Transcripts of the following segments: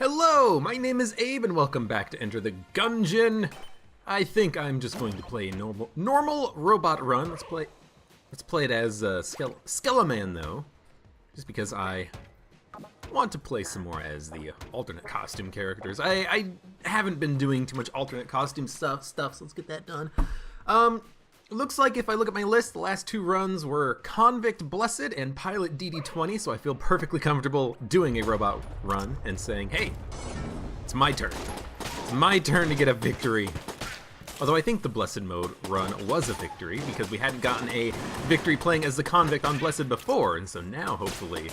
Hello, my name is Abe and welcome back to Enter the Gungeon. I think I'm just going to play a normal robot run. Let's play it as Skeleman though, just because I want to play some more as the alternate costume characters. I haven't been doing too much alternate costume stuff, so let's get that done. Looks like if I look at my list, the last two runs were Convict Blessed and Pilot DD20, so I feel perfectly comfortable doing a robot run and saying, hey, it's my turn. It's my turn to get a victory. Although I think the Blessed mode run was a victory because we hadn't gotten a victory playing as the Convict on Blessed before, and so now hopefully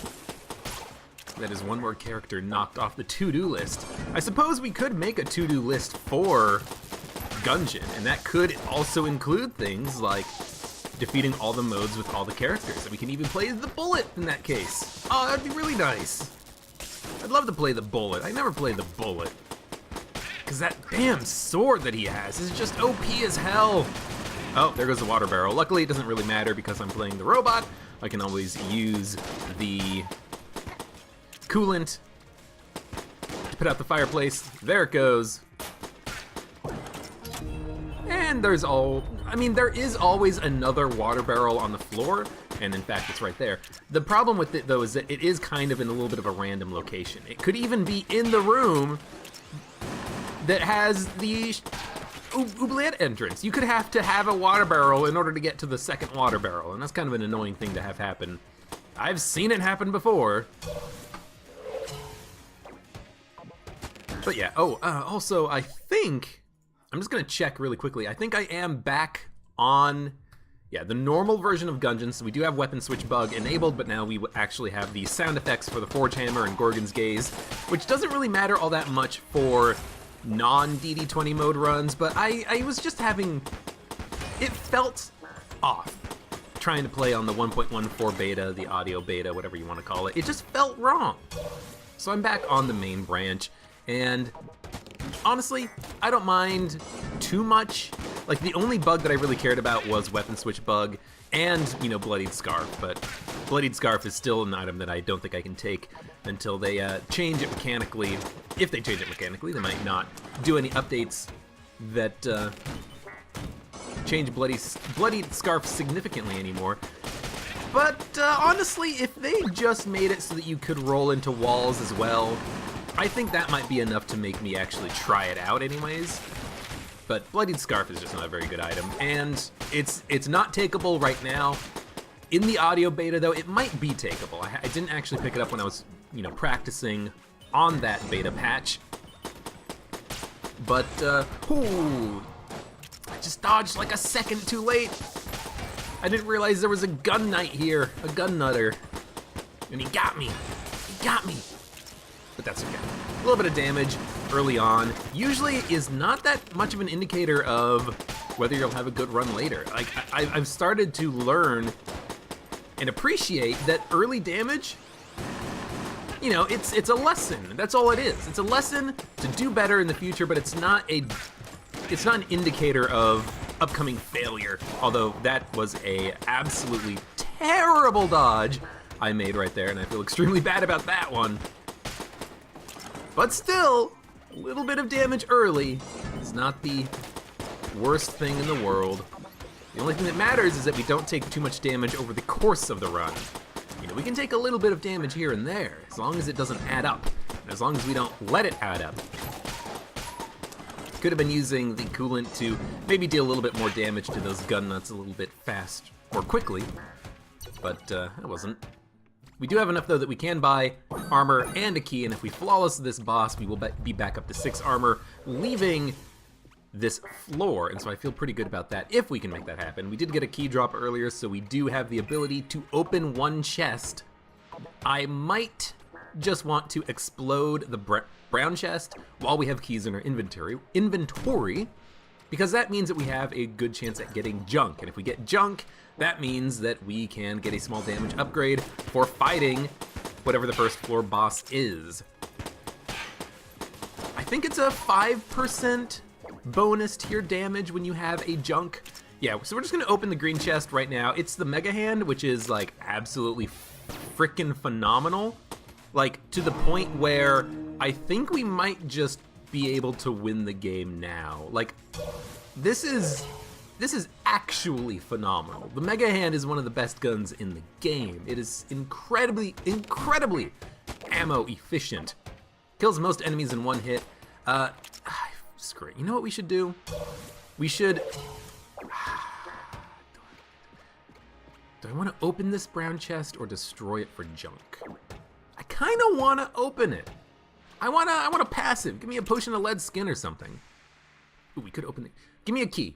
that is one more character knocked off the to-do list. I suppose we could make a to-do list for Gungeon, and that could also include things like defeating all the modes with all the characters. And we can even play the Bullet in that case. Oh, that'd be really nice. I'd love to play the Bullet. I never played the Bullet. Because that damn sword that he has is just OP as hell. Oh, there goes the water barrel. Luckily, it doesn't really matter because I'm playing the robot. I can always use the coolant to put out the fireplace. There it goes. And there is always another water barrel on the floor, and in fact it's right there. The problem with it though is that it is kind of in a little bit of a random location. It could even be in the room that has the oubliette entrance. You could have to have a water barrel in order to get to the second water barrel, and that's kind of an annoying thing to have happen. I've seen it happen before. But yeah, also I think, I'm just gonna check really quickly. I think I am back on, the normal version of Gungeon. So we do have weapon switch bug enabled, but now we actually have the sound effects for the Forge Hammer and Gorgon's Gaze, which doesn't really matter all that much for non-DD20 mode runs, but I was just having, it felt off trying to play on the 1.14 beta, the audio beta, whatever you want to call it. It just felt wrong. So I'm back on the main branch, and honestly, I don't mind too much. Like, the only bug that I really cared about was weapon switch bug and, Bloodied Scarf, but Bloodied Scarf is still an item that I don't think I can take until they change it mechanically. If they change it mechanically, they might not do any updates that change Bloodied Scarf significantly anymore. But honestly, if they just made it so that you could roll into walls as well, I think that might be enough to make me actually try it out anyways. But Bloodied Scarf is just not a very good item, and it's not takeable right now. In the audio beta though, it might be takeable. I didn't actually pick it up when I was, practicing on that beta patch. But, I just dodged like a second too late. I didn't realize there was a gun knight here, a gun nutter. And he got me. But that's okay. A little bit of damage early on usually is not that much of an indicator of whether you'll have a good run later. Like, I've started to learn and appreciate that early damage, it's a lesson. That's all it is. It's a lesson to do better in the future, but it's not an indicator of upcoming failure. Although that was a absolutely terrible dodge I made right there, and I feel extremely bad about that one. But still, a little bit of damage early is not the worst thing in the world. The only thing that matters is that we don't take too much damage over the course of the run. We can take a little bit of damage here and there, as long as it doesn't add up, and as long as we don't let it add up. Could have been using the coolant to maybe deal a little bit more damage to those gun nuts a little bit fast or quickly, but I wasn't. We do have enough, though, that we can buy armor and a key, and if we flawless this boss, we will be back up to 6 armor, leaving this floor, and so I feel pretty good about that if we can make that happen. We did get a key drop earlier, so we do have the ability to open one chest. I might just want to explode the brown chest while we have keys in our inventory, because that means that we have a good chance at getting junk, and if we get junk, that means that we can get a small damage upgrade for fighting whatever the first floor boss is. I think it's a 5% bonus to your damage when you have a junk. Yeah, so we're just gonna open the green chest right now. It's the Mega Hand, which is like absolutely freaking phenomenal. Like, to the point where I think we might just be able to win the game now. Like, this is actually phenomenal. The Mega Hand is one of the best guns in the game. It is incredibly ammo efficient. Kills most enemies in one hit. Screw it. You know what we should do? We should... Do I want to open this brown chest or destroy it for junk? I kind of want to open it. I want a passive. Give me a potion of lead skin or something. Ooh, we could open it. Give me a key.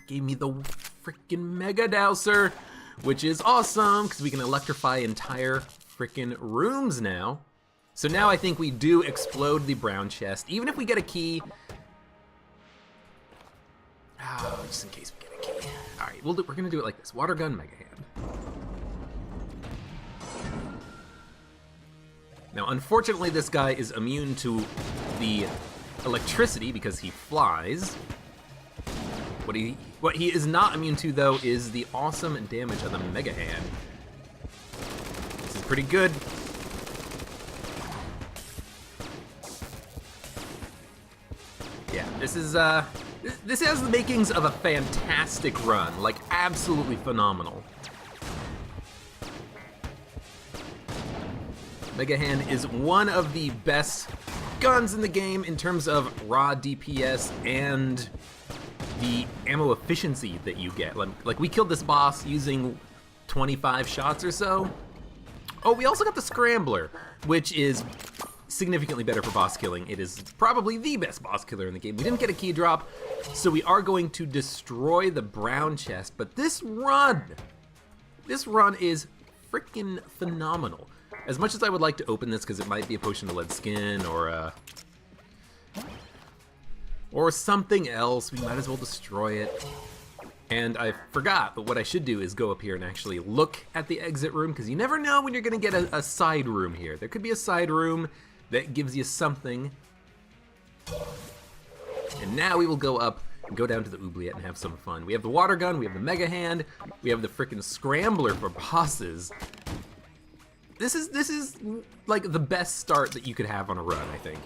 Gave me the freaking Mega Dowser, which is awesome because we can electrify entire freaking rooms now. So now I think we do explode the brown chest, even if we get a key. Oh, just in case we get a key. All right, we're gonna do it like this: water gun, Mega Hand. Now, unfortunately, this guy is immune to the electricity because he flies. What he is not immune to, though, is the awesome damage of the Mega Hand. This is pretty good. Yeah, this has the makings of a fantastic run, like absolutely phenomenal. Mega Hand is one of the best guns in the game in terms of raw DPS and the ammo efficiency that you get. Like we killed this boss using 25 shots or so. Oh, we also got the Scrambler, which is significantly better for boss killing. It is probably the best boss killer in the game. We didn't get a key drop, so we are going to destroy the brown chest, but this run is freaking phenomenal. As much as I would like to open this because it might be a potion of lead skin or something else, we might as well destroy it. And I forgot, but what I should do is go up here and actually look at the exit room, because you never know when you're gonna get a side room here. There could be a side room that gives you something. And now we will go up and go down to the oubliette and have some fun. We have the water gun, we have the Mega Hand, we have the frickin' Scrambler for bosses. This is like the best start that you could have on a run, I think.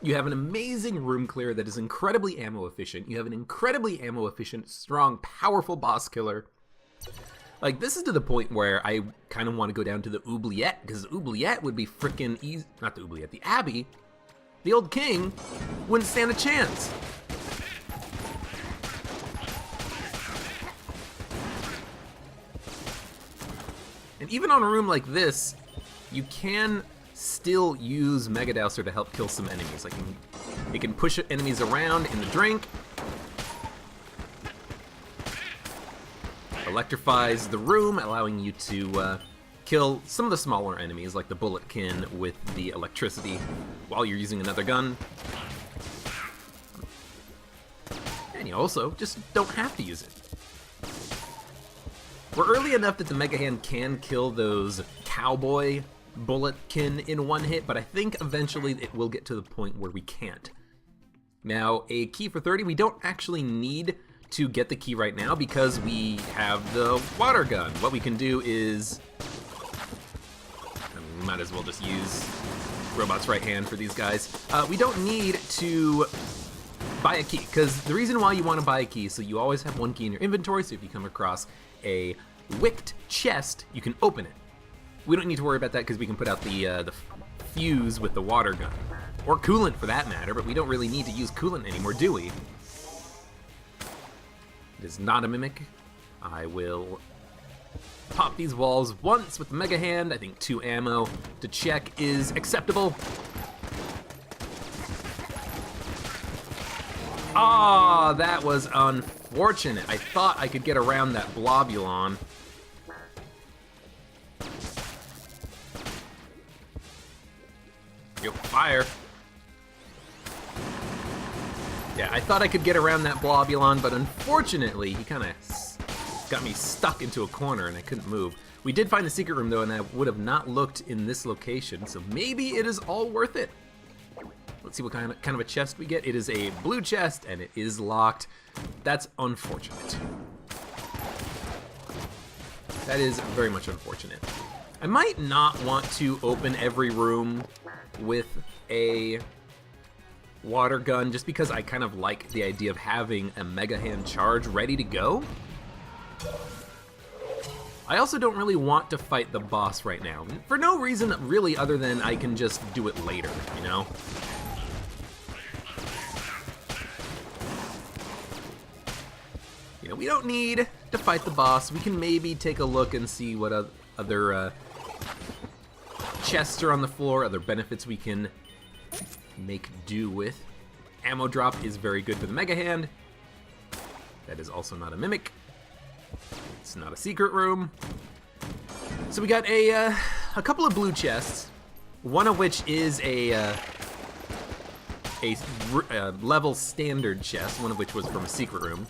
You have an amazing room clear that is incredibly ammo efficient. You have an incredibly ammo efficient, strong, powerful boss killer. Like, this is to the point where I kind of want to go down to the oubliette, because oubliette would be freaking easy. Not the oubliette, the Abbey. The old king wouldn't stand a chance. And even on a room like this, you can still use Mega Dowser to help kill some enemies. Like, it can push enemies around in the drink. Electrifies the room, allowing you to kill some of the smaller enemies, like the Bulletkin with the electricity, while you're using another gun. And you also just don't have to use it. We're early enough that the Mega Hand can kill those cowboy Bulletkin in one hit, but I think eventually it will get to the point where we can't. Now, a key for 30, we don't actually need to get the key right now because we have the water gun. What we can do is, we might as well just use Robot's right hand for these guys. We don't need to buy a key, because the reason why you want to buy a key is so you always have one key in your inventory, so if you come across a wicked chest, you can open it. We don't need to worry about that because we can put out the fuse with the water gun. Or coolant for that matter, but we don't really need to use coolant anymore, do we? It is not a mimic. I will pop these walls once with the Mega Hand. I think 2 ammo to check is acceptable. Ah, that was unfortunate. I thought I could get around that Blobulon. Yo, fire. Yeah, I thought I could get around that Blobulon, but unfortunately, he kind of got me stuck into a corner and I couldn't move. We did find the secret room, though, and I would have not looked in this location, so maybe it is all worth it. Let's see what kind of a chest we get. It is a blue chest, and it is locked. That's unfortunate. That is very much unfortunate. I might not want to open every room with a water gun just because I kind of like the idea of having a Mega Hand charge ready to go. I also don't really want to fight the boss right now, for no reason really other than I can just do it later, you know? You know, we don't need to fight the boss. We can maybe take a look and see what other chests are on the floor, other benefits we can make do with. Ammo drop is very good for the Mega Hand. That is also not a mimic. It's not a secret room. So we got a couple of blue chests, one of which is a level standard chest, one of which was from a secret room.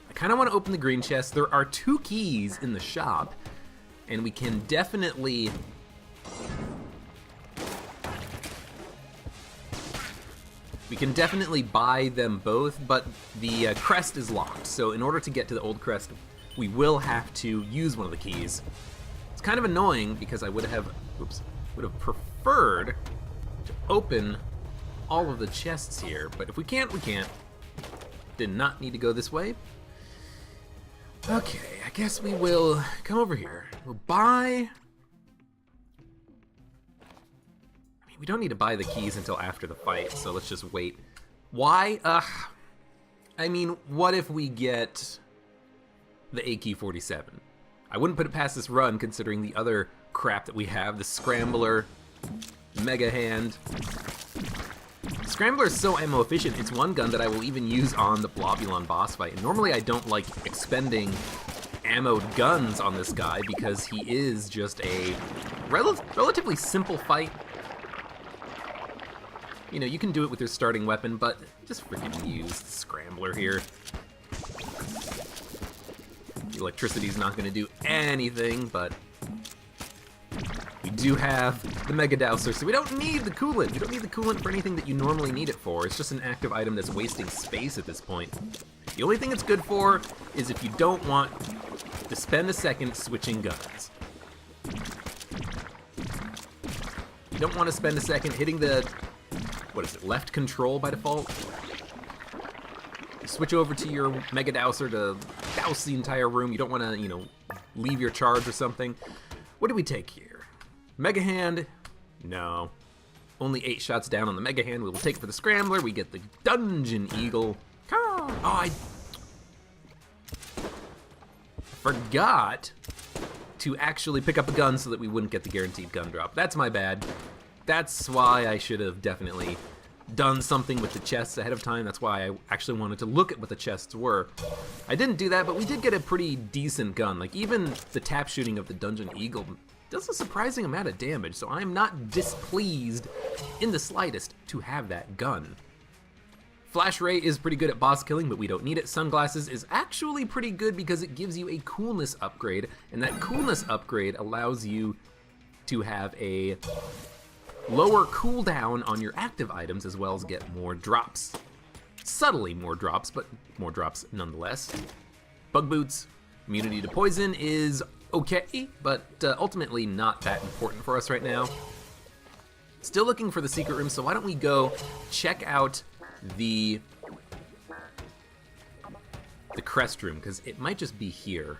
I kind of want to open the green chest. There are 2 keys in the shop, and we can definitely buy them both, but the crest is locked. So in order to get to the old crest, we will have to use one of the keys. It's kind of annoying because I would have preferred to open all of the chests here, but if we can't, we can't. Did not need to go this way. Okay, I guess we will come over here. We'll buy... I mean, we don't need to buy the keys until after the fight, so let's just wait. Why? I mean, what if we get the AK-47? I wouldn't put it past this run considering the other crap that we have, the Scrambler, Mega Hand. Scrambler is so ammo efficient, it's one gun that I will even use on the Blobulon boss fight. And normally I don't like expending ammoed guns on this guy because he is just a relatively simple fight. You know, you can do it with your starting weapon, but just freaking use the Scrambler here. The electricity's not going to do anything, but we do have the Mega Dowser, so we don't need the coolant. We don't need the coolant for anything that you normally need it for. It's just an active item that's wasting space at this point. The only thing it's good for is if you don't want to spend a second switching guns. You don't want to spend a second hitting the, what is it, left control by default? You switch over to your Mega Dowser to douse the entire room. You don't want to, you know, leave your charge or something. What do we take here? Mega Hand? No. Only 8 shots down on the Mega Hand. We will take it for the Scrambler. We get the Dungeon Eagle. Oh, I forgot to actually pick up a gun so that we wouldn't get the guaranteed gun drop. That's my bad. That's why I should have definitely done something with the chests ahead of time. That's why I actually wanted to look at what the chests were. I didn't do that, but we did get a pretty decent gun. Like, even the tap shooting of the Dungeon Eagle does a surprising amount of damage, so I'm not displeased in the slightest to have that gun. Flash Ray is pretty good at boss killing, but we don't need it. Sunglasses is actually pretty good because it gives you a coolness upgrade, and that coolness upgrade allows you to have a lower cooldown on your active items as well as get more drops. Subtly more drops, but more drops nonetheless. Bug Boots, immunity to poison is okay, but ultimately not that important for us right now. Still looking for the secret room, so why don't we go check out the crest room, because it might just be here.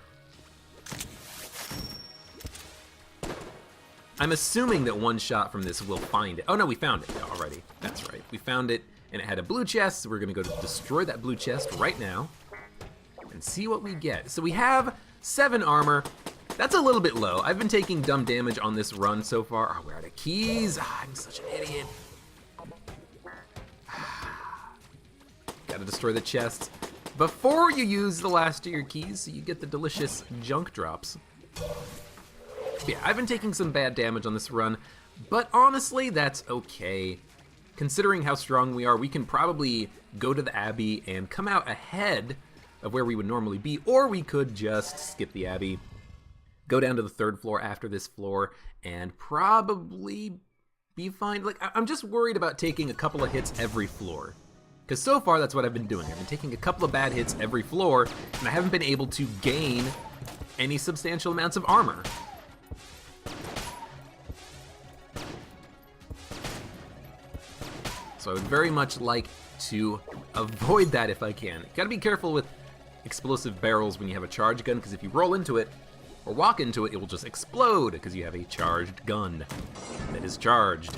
I'm assuming that one shot from this will find it. Oh no, we found it already. That's right. We found it, and it had a blue chest, so we're gonna go to destroy that blue chest right now and see what we get. So we have 7 armor. That's a little bit low. I've been taking dumb damage on this run so far. Oh, we're out of keys. I'm such an idiot. Gotta destroy the chests before you use the last of your keys so you get the delicious junk drops. Yeah, I've been taking some bad damage on this run, but honestly, that's okay. Considering how strong we are, we can probably go to the Abbey and come out ahead of where we would normally be, or we could just skip the Abbey, go down to the 3rd floor after this floor, and probably be fine. Like, I'm just worried about taking a couple of hits every floor. Because so far, that's what I've been doing. I've been taking a couple of bad hits every floor, and I haven't been able to gain any substantial amounts of armor. So I would very much like to avoid that if I can. Gotta be careful with explosive barrels when you have a charge gun, because if you roll into it or walk into it, it will just explode because you have a charged gun that is charged.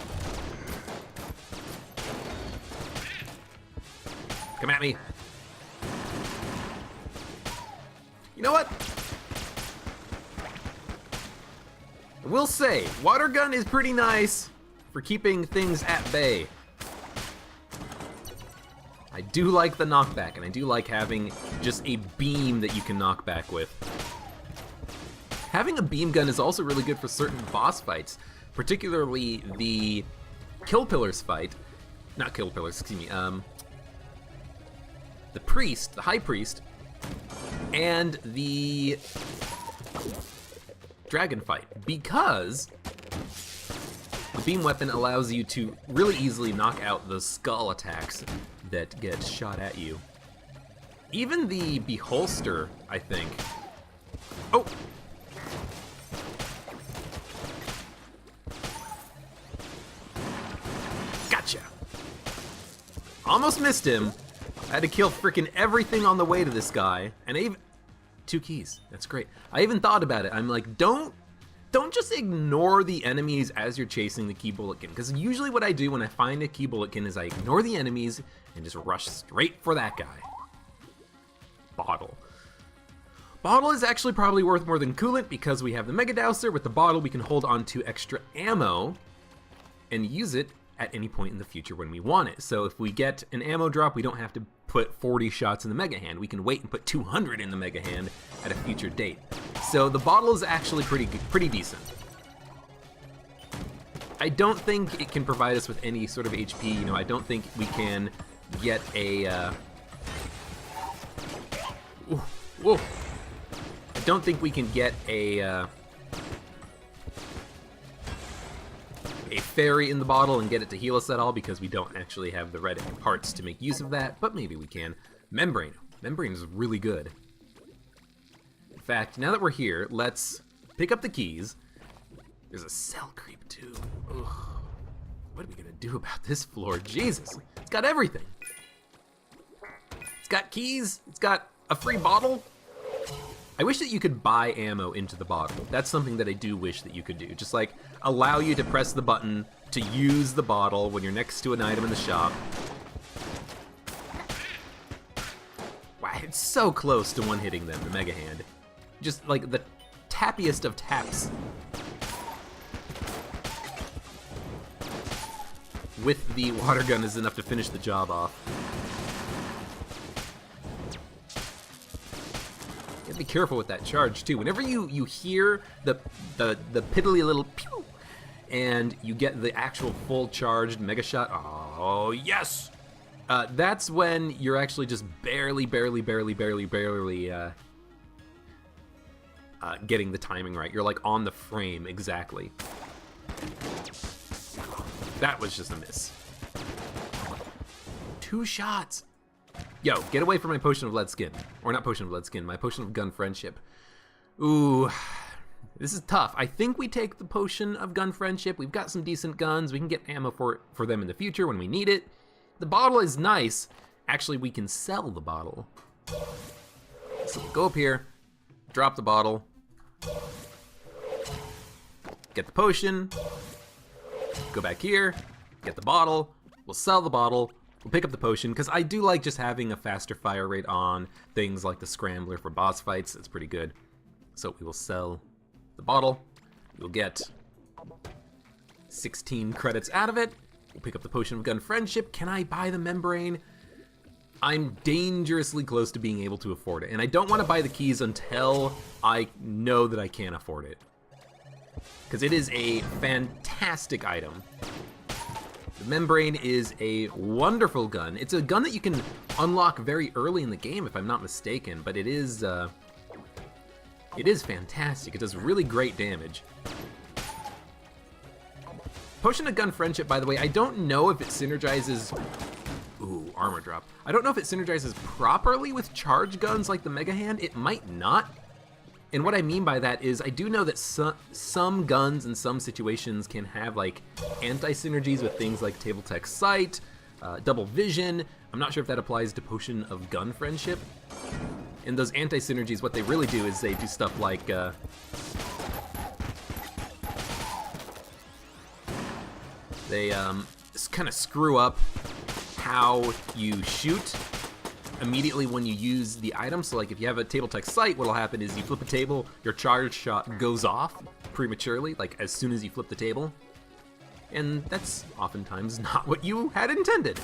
Come at me. You know what? I will say, water gun is pretty nice for keeping things at bay. I do like the knockback, and I do like having just a beam that you can knock back with. Having a beam gun is also really good for certain boss fights, particularly the Kill Pillars fight. Not Kill Pillars, excuse me. The priest, the high priest, and the dragon fight, because the beam weapon allows you to really easily knock out the skull attacks that get shot at you. Even the beholster, I think. Oh! Gotcha! Almost missed him. I had to kill freaking everything on the way to this guy, and I even... 2 keys, that's great. I even thought about it. I'm like, don't just ignore the enemies as you're chasing the key bulletkin, because usually what I do when I find a key bulletkin is I ignore the enemies and just rush straight for that guy. Bottle. Bottle is actually probably worth more than coolant because we have the Mega Dowser. With the bottle, we can hold on to extra ammo and use it at any point in the future when we want it. So if we get an ammo drop, we don't have to put 40 shots in the Mega Hand. We can wait and put 200 in the Mega Hand at a future date. So the bottle is actually pretty decent. I don't think it can provide us with any sort of HP. You know, I don't think we can get a... Whoa. I don't think we can get a fairy in the bottle and get it to heal us at all, because we don't actually have the red parts to make use of that, but maybe we can. Membrane. Membrane is really good. In fact, now that we're here, let's pick up the keys. There's a cell creep too. Ugh. What are we gonna do about this floor? Jesus, it's got everything. It's got keys, it's got a free bottle. I wish that you could buy ammo into the bottle. That's something that I do wish that you could do. Just like allow you to press the button to use the bottle when you're next to an item in the shop. Wow, it's so close to one-hitting them, the Mega Hand. Just like the tappiest of taps. With the water gun is enough to finish the job off. Be careful with that charge too. Whenever you hear the piddly little pew and you get the actual full charged mega shot, oh yes, that's when you're actually just barely getting the timing right. You're like on the frame exactly. That was just a miss. 2 shots. Yo, get away from my potion of lead skin. Or not potion of lead skin, my potion of gun friendship. Ooh, this is tough. I think we take the potion of gun friendship. We've got some decent guns. We can get ammo for them in the future when we need it. The bottle is nice. Actually, we can sell the bottle. So we'll go up here, drop the bottle, get the potion, go back here, get the bottle, we'll sell the bottle, we'll pick up the potion, because I do like just having a faster fire rate on things like the Scrambler for boss fights. It's pretty good. So we will sell the bottle. We'll get 16 credits out of it. We'll pick up the Potion of Gun Friendship. Can I buy the membrane? I'm dangerously close to being able to afford it, and I don't want to buy the keys until I know that I can't afford it, because it is a fantastic item. The membrane is a wonderful gun. It's a gun that you can unlock very early in the game, if I'm not mistaken, but it is fantastic. It does really great damage. Potion of Gun Friendship, by the way, I don't know if it synergizes... Ooh, armor drop. I don't know if it synergizes properly with charge guns like the Mega Hand. It might not. And what I mean by that is I do know that some guns in some situations can have like anti-synergies with things like Table Tech Sight, double vision. I'm not sure if that applies to Potion of Gun Friendship. And those anti-synergies, what they really do is they do stuff like they kind of screw up how you shoot immediately when you use the item. So like if you have a table tech sight, what'll happen is you flip a table, your charge shot goes off prematurely, like as soon as you flip the table. And that's oftentimes not what you had intended.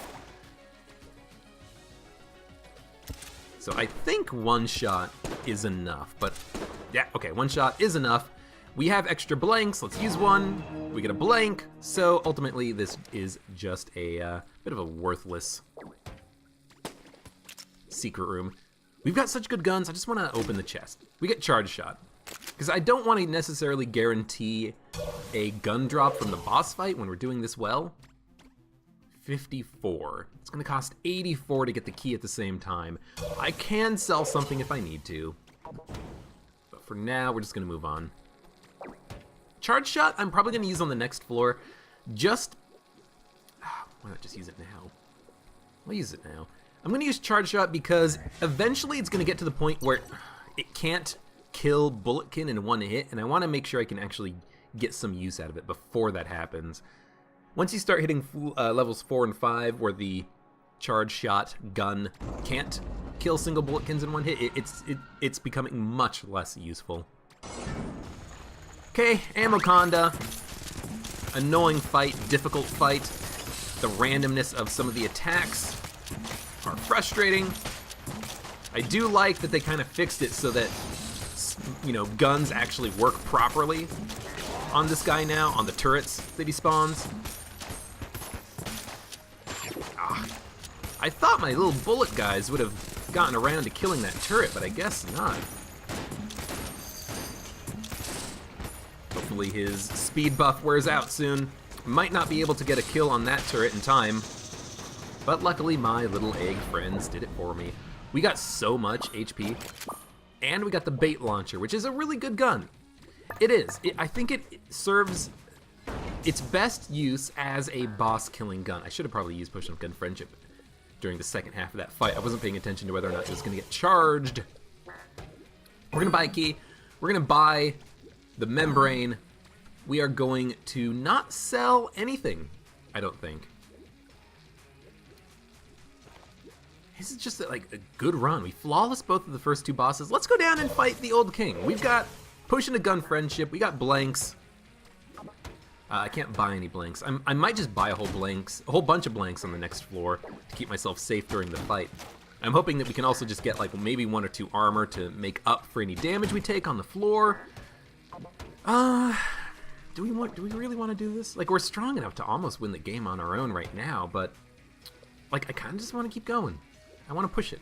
So I think one shot is enough, but yeah, okay, one shot is enough. We have extra blanks, let's use one. We get a blank, so ultimately this is just a bit of a worthless secret room. We've got such good guns, I just want to open the chest. We get charge shot, because I don't want to necessarily guarantee a gun drop from the boss fight when we're doing this well. 54. It's going to cost 84 to get the key at the same time. I can sell something if I need to, but for now we're just going to move on. Charge shot I'm probably going to use on the next floor. Why not just use it now? I'll use it now. I'm going to use charge shot because eventually it's going to get to the point where it can't kill Bulletkin in one hit, and I want to make sure I can actually get some use out of it before that happens. Once you start hitting levels 4 and 5 where the charge shot gun can't kill single Bulletkins in one hit, it's becoming much less useful. Okay, Ammoconda. Annoying fight, difficult fight. The randomness of some of the attacks are frustrating. I do like that they kind of fixed it so that, you know, guns actually work properly on this guy now, on the turrets that he spawns. I thought my little bullet guys would have gotten around to killing that turret, but I guess not. Hopefully his speed buff wears out soon. Might not be able to get a kill on that turret in time, but luckily my little egg friends did it for me. We got so much HP, and we got the bait launcher, which is a really good gun. It is. I think it serves its best use as a boss killing gun. I should have probably used Potion of Gun Friendship during the second half of that fight. I wasn't paying attention to whether or not it was going to get charged. We're going to buy a key. We're going to buy the membrane. We are going to not sell anything, I don't think. This is just like a good run. We flawless both of the first two bosses. Let's go down and fight the old king. We've got Potion of Gun Friendship. We got blanks. I can't buy any blanks. I might just buy a whole bunch of blanks on the next floor to keep myself safe during the fight. I'm hoping that we can also just get like maybe 1 or 2 armor to make up for any damage we take on the floor. Do we really want to do this? Like, we're strong enough to almost win the game on our own right now, but like I kind of just want to keep going. I want to push it.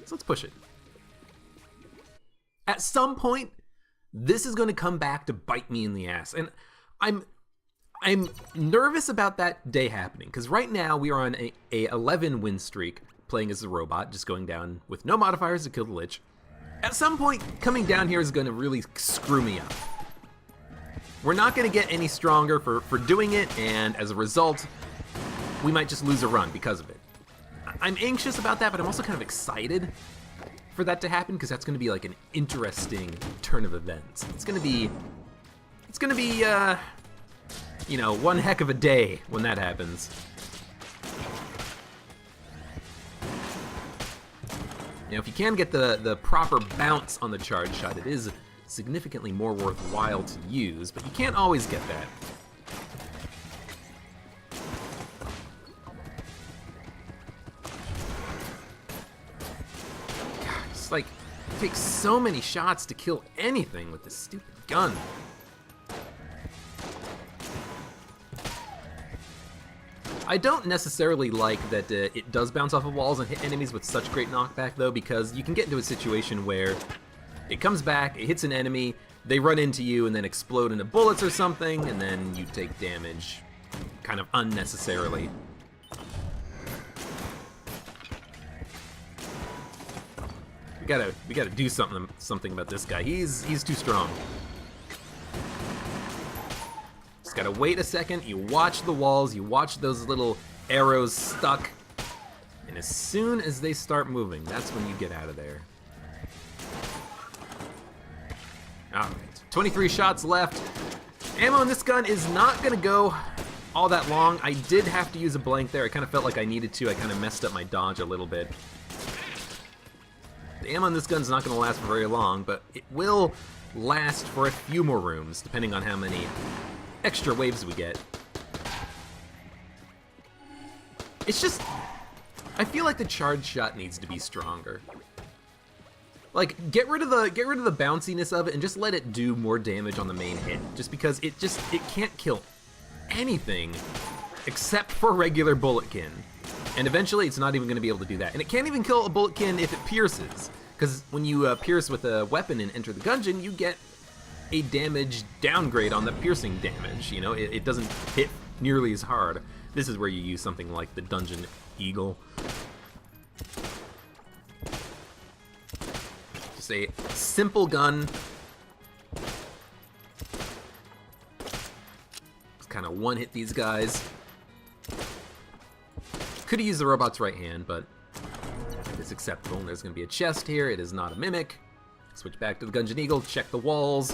So let's push it. At some point, this is going to come back to bite me in the ass, and I'm nervous about that day happening, because right now we are on a 11 win streak, playing as a robot, just going down with no modifiers to kill the Lich. At some point, coming down here is going to really screw me up. We're not going to get any stronger for doing it, and as a result, we might just lose a run because of it. I'm anxious about that, but I'm also kind of excited for that to happen, because that's going to be like an interesting turn of events. It's going to be, you know, one heck of a day when that happens. Now, if you can get the proper bounce on the charge shot, it is significantly more worthwhile to use, but you can't always get that. God, it's like, it takes so many shots to kill anything with this stupid gun. I don't necessarily like that it does bounce off of walls and hit enemies with such great knockback, though, because you can get into a situation where it comes back, it hits an enemy, they run into you and then explode into bullets or something, and then you take damage kind of unnecessarily. We gotta do something about this guy. He's too strong. Just gotta wait a second, you watch the walls, you watch those little arrows stuck. And as soon as they start moving, that's when you get out of there. Alright, 23 shots left. Ammo in this gun is not going to go all that long. I did have to use a blank there. I kind of felt like I needed to. I kind of messed up my dodge a little bit. The ammo in this gun's not going to last for very long, but it will last for a few more rooms, depending on how many extra waves we get. It's just, I feel like the charge shot needs to be stronger. Like, get rid of the bounciness of it and just let it do more damage on the main hit. Just because it can't kill anything except for regular bulletkin. And eventually it's not even going to be able to do that. And it can't even kill a bulletkin if it pierces. Because when you pierce with a weapon in Enter the Gungeon, you get a damage downgrade on the piercing damage. You know, it doesn't hit nearly as hard. This is where you use something like the Dungeon Eagle. Just a simple gun. Just kind of one-hit these guys. Could have used the robot's right hand, but it's acceptable. And there's going to be a chest here. It is not a mimic. Switch back to the Gungeon Eagle. Check the walls.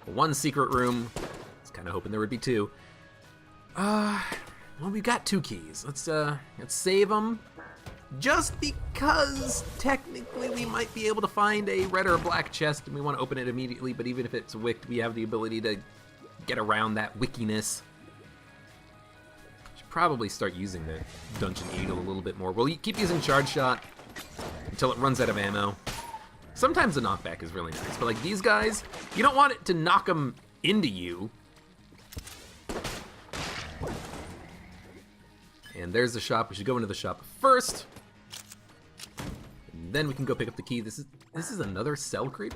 One secret room. I was kind of hoping there would be two. Well, we've got 2 keys. Let's save them. Just because technically we might be able to find a red or a black chest, and we want to open it immediately. But even if it's wicked, we have the ability to get around that wickiness. Probably start using the Dungeon Eagle a little bit more. We'll keep using Charge Shot until it runs out of ammo. Sometimes the knockback is really nice, but like these guys, you don't want it to knock them into you. And there's the shop. We should go into the shop first. And then we can go pick up the key. This is another cell creep.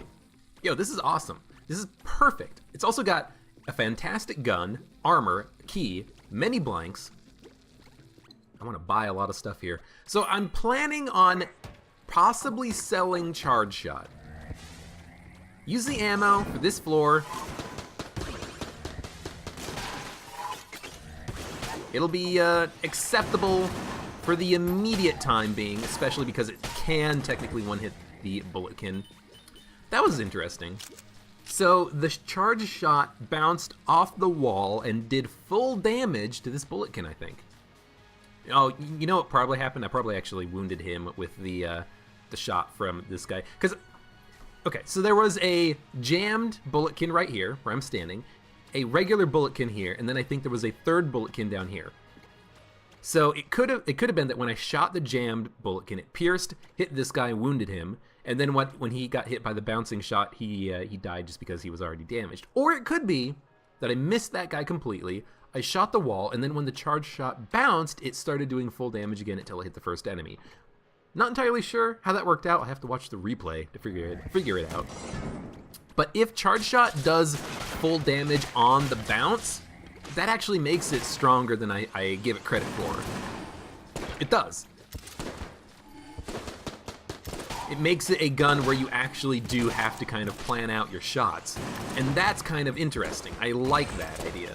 Yo, this is awesome. This is perfect. It's also got a fantastic gun, armor, key, many blanks. I want to buy a lot of stuff here. So I'm planning on possibly selling Charge Shot. Use the ammo for this floor. It'll be acceptable for the immediate time being, especially because it can technically one-hit the bulletkin. That was interesting. So the Charge Shot bounced off the wall and did full damage to this bulletkin, I think. Oh, you know what probably happened? I probably actually wounded him with the shot from this guy. Because, okay, so there was a jammed bulletkin right here, where I'm standing, a regular bulletkin here, and then I think there was a third bulletkin down here. So it could have been that when I shot the jammed bulletkin, it pierced, hit this guy, wounded him, and then when he got hit by the bouncing shot, he died just because he was already damaged. Or it could be that I missed that guy completely. I shot the wall, and then when the charge shot bounced, it started doing full damage again until it hit the first enemy. Not entirely sure how that worked out. I'll have to watch the replay to figure it out. But if charge shot does full damage on the bounce, that actually makes it stronger than I give it credit for. It does. It makes it a gun where you actually do have to kind of plan out your shots. And that's kind of interesting. I like that idea.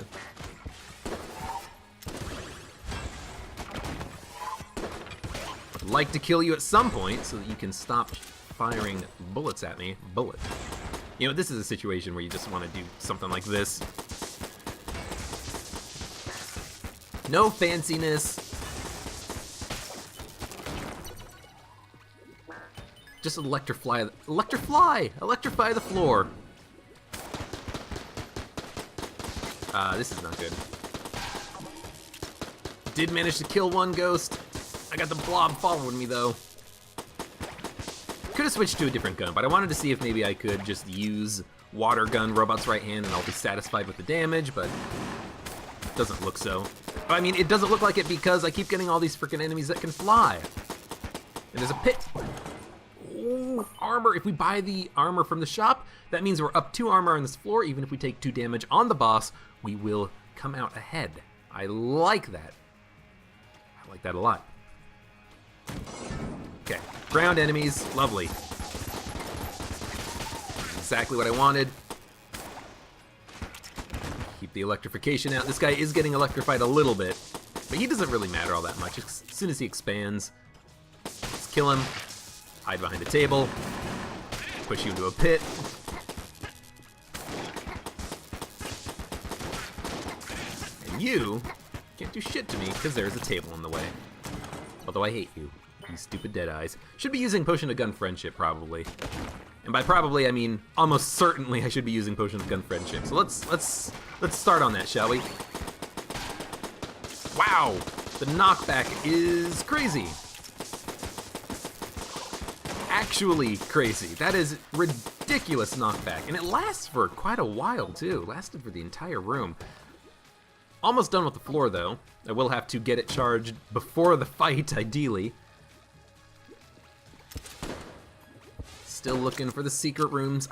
I'd like to kill you at some point so that you can stop firing bullets at me. Bullet. You know, this is a situation where you just want to do something like this. No fanciness. Just electrify the floor. This is not good. Did manage to kill one ghost. I got the blob following me though. Could have switched to a different gun, but I wanted to see if maybe I could just use water gun, robot's right hand, and I'll be satisfied with the damage, but it doesn't look so. I mean, it doesn't look like it because I keep getting all these freaking enemies that can fly. And there's a pit. Ooh, armor. If we buy the armor from the shop, that means we're up 2 armor on this floor. Even if we take 2 damage on the boss, we will come out ahead. I like that. I like that a lot. Okay, ground enemies, lovely. Exactly what I wanted. Keep the electrification out. This guy is getting electrified a little bit. But he doesn't really matter all that much. As soon as he expands, just kill him, hide behind a table, push you into a pit. And you can't do shit to me because there's a table in the way. Although I hate you, you stupid dead eyes. Should be using Potion of Gun Friendship, probably. And by probably, I mean almost certainly I should be using Potion of Gun Friendship. So let's start on that, shall we? Wow, the knockback is crazy. Actually crazy. That is ridiculous knockback. And it lasts for quite a while, too. It lasted for the entire room. Almost done with the floor, though. I will have to get it charged before the fight, ideally. Still looking for the secret rooms.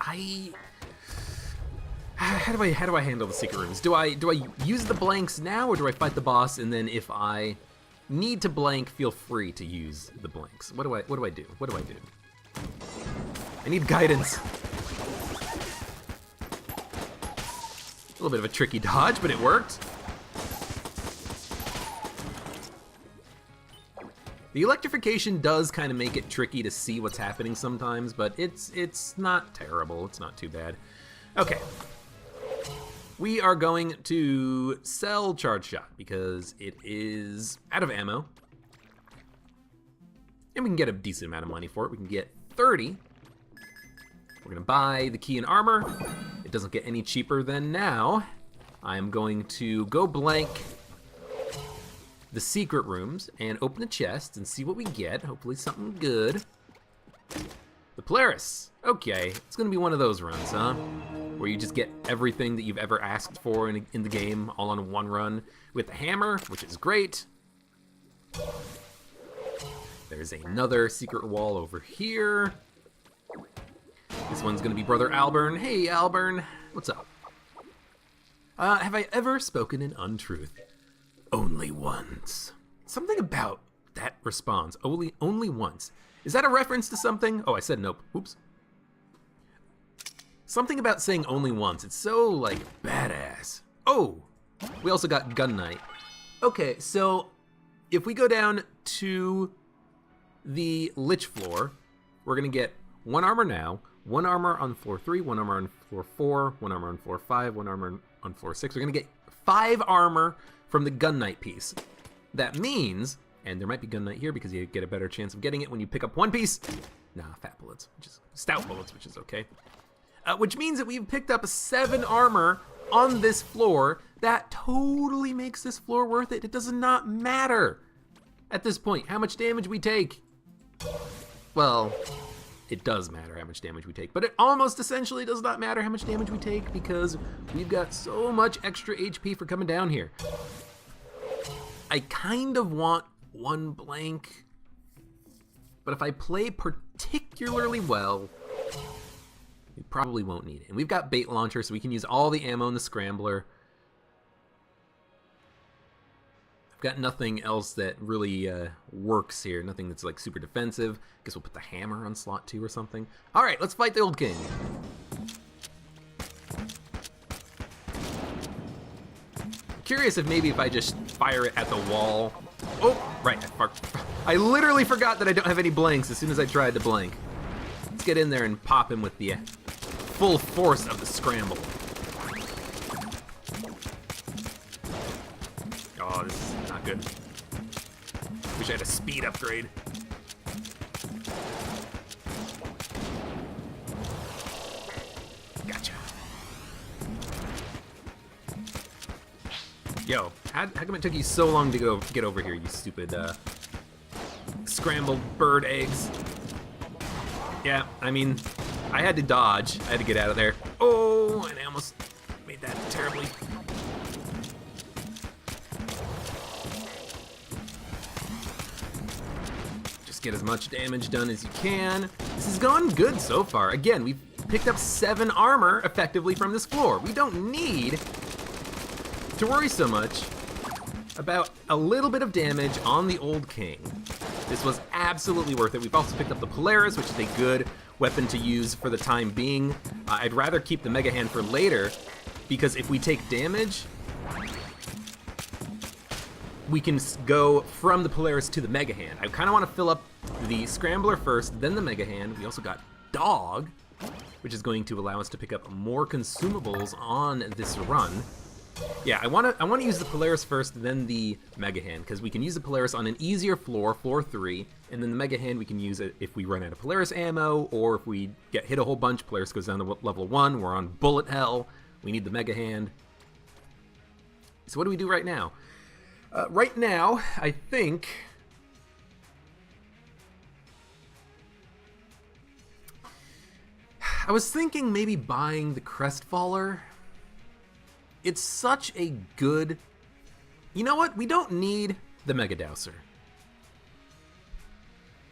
How do I handle the secret rooms? Do I use the blanks now, or do I fight the boss, and then if I need to blank, feel free to use the blanks? What do I do? What do I do? I need guidance. A little bit of a tricky dodge, but it worked. The electrification does kind of make it tricky to see what's happening sometimes, but it's not terrible. It's not too bad. Okay. We are going to sell Charge Shot because it is out of ammo. And we can get a decent amount of money for it. We can get 30. We're gonna buy the key and armor. It doesn't get any cheaper than now. I'm going to go blank the secret rooms and open the chest and see what we get. Hopefully something good. The Polaris. Okay, it's gonna be one of those runs, huh? Where you just get everything that you've ever asked for in the game all on one run with the hammer, which is great. There's another secret wall over here. This one's gonna be Brother Alburn. Hey, Alburn, what's up? Have I ever spoken in untruth? Only once. Something about that response, only once. Is that a reference to something? Oh, I said nope. Oops. Something about saying only once. It's so, like, badass. Oh, we also got Gun Knight. Okay, so if we go down to the Lich floor, we're gonna get 1 armor now, 1 armor on floor 3, 1 armor on floor 4, 1 armor on floor 5, 1 armor on floor 6. We're gonna get 5 armor from the Gun Knight piece. That means, and there might be Gun Knight here because you get a better chance of getting it when you pick up 1 piece. Nah, fat bullets, which is stout bullets, which is okay. Which means that we've picked up 7 armor on this floor. That totally makes this floor worth it. It does not matter at this point how much damage we take. Well, it does matter how much damage we take, but it almost essentially does not matter how much damage we take because we've got so much extra HP for coming down here. I kind of want 1 blank, but if I play particularly well, we probably won't need it. And we've got bait launcher, so we can use all the ammo in the scrambler. I've got nothing else that really works here. Nothing that's like super defensive. Guess we'll put the hammer on slot 2 or something. All right, let's fight the old king. Curious if maybe if I just fire it at the wall. Oh, right, I literally forgot that I don't have any blanks as soon as I tried to blank. Let's get in there and pop him with the full force of the scramble. Oh, this is not good. Wish I had a speed upgrade. Gotcha. Yo, how come it took you so long to get over here, you stupid scrambled bird eggs? Yeah, I mean, I had to dodge. I had to get out of there. Oh, and I almost made that terribly. Just get as much damage done as you can. This has gone good so far. Again, we've picked up 7 armor effectively from this floor. We don't need to worry so much about a little bit of damage on the old king. This was absolutely worth it. We've also picked up the Polaris, which is a good weapon to use for the time being. I'd rather keep the Mega Hand for later, because if we take damage, we can go from the Polaris to the Mega Hand. I kind of want to fill up the Scrambler first, then the Mega Hand. We also got Dog, which is going to allow us to pick up more consumables on this run. Yeah, I want to use the Polaris first, then the Mega Hand, because we can use the Polaris on an easier floor, floor 3, and then the Mega Hand we can use it if we run out of Polaris ammo, or if we get hit a whole bunch, Polaris goes down to level 1, we're on bullet hell, we need the Mega Hand. So what do we do right now? Right now, I think... I was thinking maybe buying the Crestfaller. It's such a good... You know what? We don't need the Mega Dowser.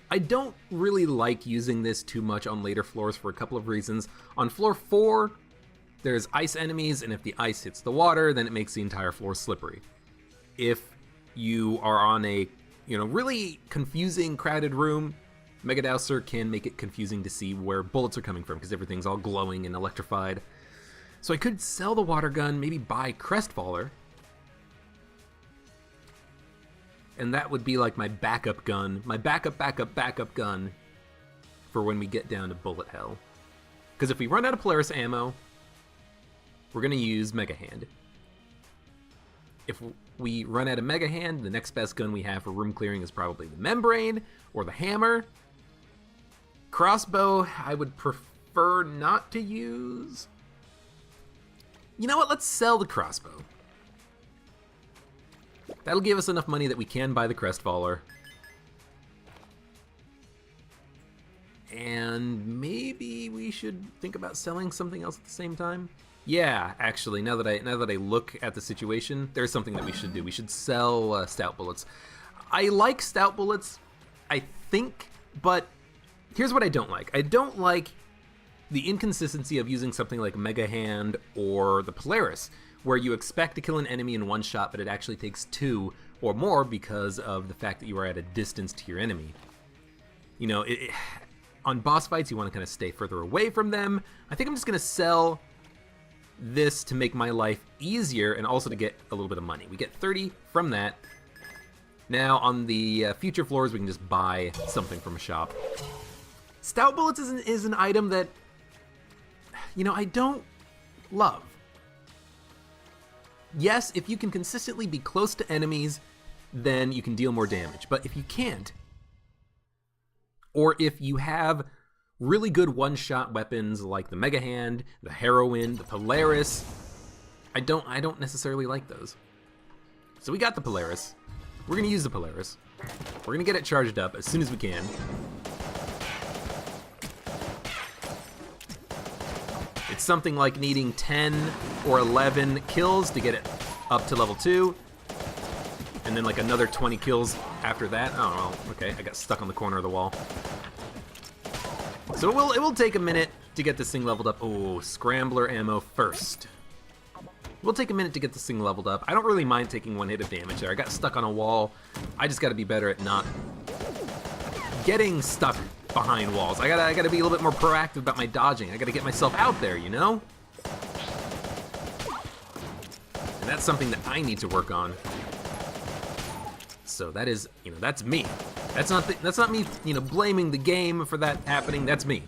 I don't really like using this too much on later floors for a couple of reasons. On floor 4, there's ice enemies, and if the ice hits the water, then it makes the entire floor slippery. If you are on a, really confusing, crowded room, Mega Dowser can make it confusing to see where bullets are coming from, because everything's all glowing and electrified. So I could sell the water gun, maybe buy Crestfaller, and that would be like my backup gun, my backup gun for when we get down to bullet hell. Because if we run out of Polaris ammo, we're going to use Mega Hand. If we run out of Mega Hand, the next best gun we have for room clearing is probably the Membrane or the Hammer. Crossbow, I would prefer not to use. You know what? Let's sell the crossbow. That'll give us enough money that we can buy the Crestfaller. And maybe we should think about selling something else at the same time. Yeah, actually, now that I look at the situation, there's something that we should do. We should sell stout bullets. I like stout bullets, I think, but here's what I don't like. I don't like the inconsistency of using something like Mega Hand or the Polaris, where you expect to kill an enemy in one shot, but it actually takes 2 or more because of the fact that you are at a distance to your enemy. On boss fights, you want to kind of stay further away from them. I think I'm just going to sell this to make my life easier and also to get a little bit of money. We get 30 from that. Now, on the future floors, we can just buy something from a shop. Stout bullets is an item that, I don't love. Yes, if you can consistently be close to enemies, then you can deal more damage. But if you can't, or if you have really good one-shot weapons like the Mega Hand, the Heroine, the Polaris, I don't necessarily like those. So we got the Polaris. We're gonna use the Polaris. We're gonna get it charged up as soon as we can. It's something like needing 10 or 11 kills to get it up to level 2. And then like another 20 kills after that. Oh, well, okay, I got stuck on the corner of the wall. So it will take a minute to get this thing leveled up. Oh, Scrambler ammo first. It will take a minute to get this thing leveled up. I don't really mind taking 1 hit of damage there. I got stuck on a wall. I just gotta be better at not getting stuck behind walls. I gotta be a little bit more proactive about my dodging. I gotta get myself out there, And that's something that I need to work on. So that is, that's me. That's not me, blaming the game for that happening. That's me.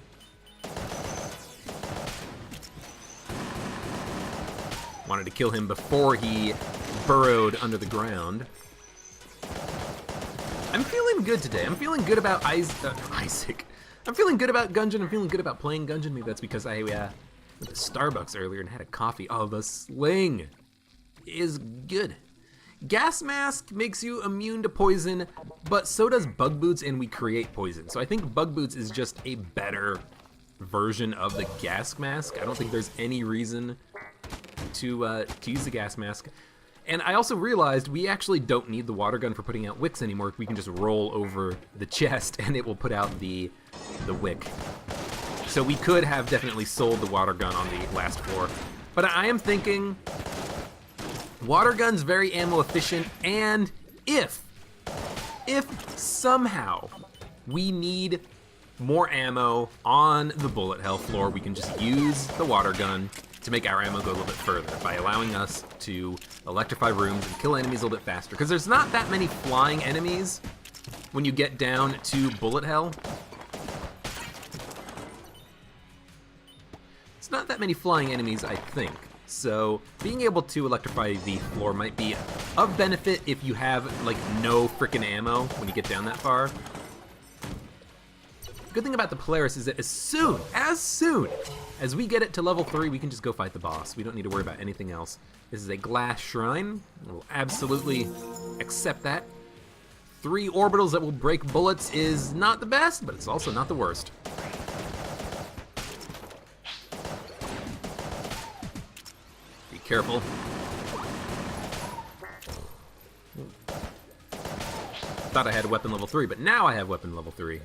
Wanted to kill him before he burrowed under the ground. I'm feeling good today. I'm feeling good about Isaac. I'm feeling good about Gungeon. I'm feeling good about playing Gungeon. Maybe that's because I went to Starbucks earlier and had a coffee. Oh, the sling is good. Gas Mask makes you immune to poison, but so does Bug Boots, and we create poison. So I think Bug Boots is just a better version of the Gas Mask. I don't think there's any reason to use the Gas Mask. And I also realized we actually don't need the water gun for putting out wicks anymore. We can just roll over the chest and it will put out the wick. So we could have definitely sold the water gun on the last floor. But I am thinking water gun's very ammo efficient, and if somehow we need more ammo on the bullet hell floor, we can just use the water gun to make our ammo go a little bit further by allowing us to electrify rooms and kill enemies a little bit faster. Because there's not that many flying enemies when you get down to bullet hell. It's not that many flying enemies, I think. So being able to electrify the floor might be of benefit if you have like no frickin' ammo when you get down that far. The good thing about the Polaris is that as soon as we get it to level 3, we can just go fight the boss. We don't need to worry about anything else. This is a glass shrine. We'll absolutely accept that. 3 orbitals that will break bullets is not the best, but it's also not the worst. Be careful. Thought I had weapon level 3, but now I have weapon level 3.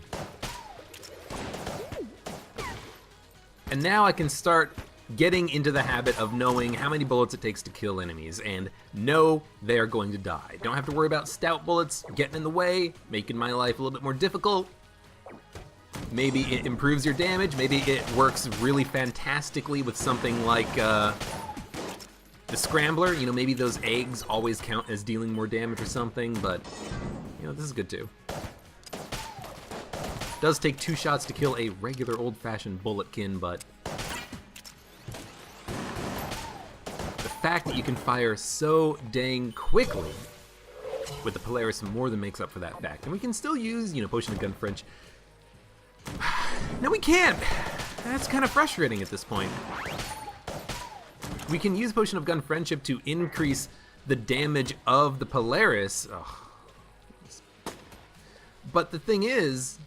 And now I can start getting into the habit of knowing how many bullets it takes to kill enemies, and know they're going to die. Don't have to worry about stout bullets getting in the way, making my life a little bit more difficult. Maybe it improves your damage, maybe it works really fantastically with something like the Scrambler. You know, maybe those eggs always count as dealing more damage or something, but you know, this is good too. Does take 2 shots to kill a regular old-fashioned bulletkin, but the fact that you can fire so dang quickly with the Polaris more than makes up for that fact. And we can still use, you know, Potion of Gun French. No, we can't! That's kind of frustrating at this point. We can use Potion of Gun Friendship to increase the damage of the Polaris. Ugh. But the thing is,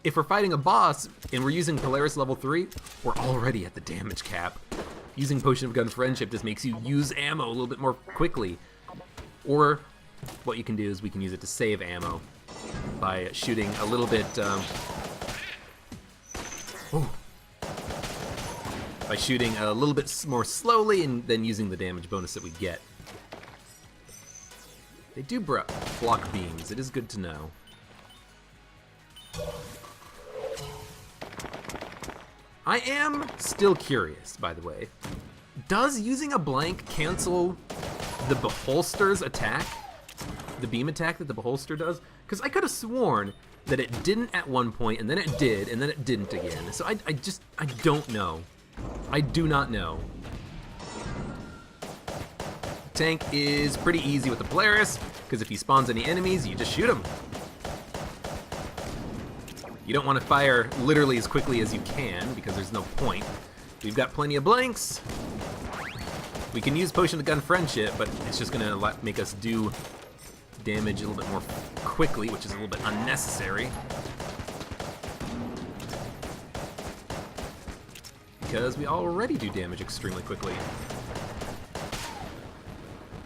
if we're fighting a boss and we're using Polaris level 3, we're already at the damage cap. Using Potion of Gun Friendship just makes you use ammo a little bit more quickly. Or what you can do is we can use it to save ammo by shooting a little bit, by shooting a little bit more slowly and then using the damage bonus that we get. They do block beams. It is good to know. I am still curious, by the way. Does using a blank cancel the Beholster's attack? The beam attack that the Beholster does? Because I could have sworn that it didn't at one point, and then it did, and then it didn't again. So I don't know. I do not know. Tank is pretty easy with the Polaris, because if he spawns any enemies, you just shoot him. You don't want to fire literally as quickly as you can, because there's no point. We've got plenty of blanks. We can use Potion of Gun Friendship, but it's just going to make us do damage a little bit more quickly, which is a little bit unnecessary. Because we already do damage extremely quickly.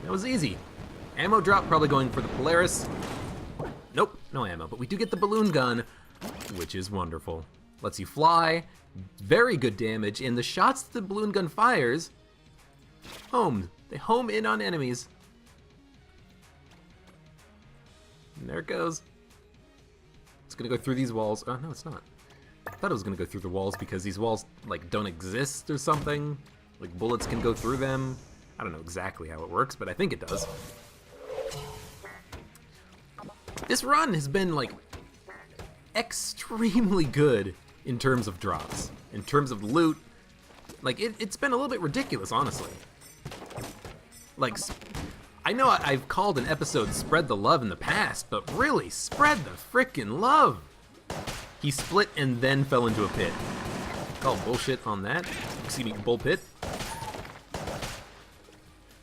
That was easy. Ammo drop, probably going for the Polaris. Nope, no ammo, but we do get the balloon gun, which is wonderful. Lets you fly, very good damage, and the shots that the balloon gun fires, they home in on enemies. And there it goes. It's gonna go through these walls. Oh, no, it's not. I thought it was gonna go through the walls because these walls, like, don't exist or something. Like, bullets can go through them. I don't know exactly how it works, but I think it does. This run has been, like, extremely good in terms of drops, in terms of loot. Like, it's been a little bit ridiculous, honestly. Like, I know I've called an episode Spread the Love in the past, but really, spread the frickin' love. He split and then fell into a pit. Call bullshit on that. Excuse me, bull pit.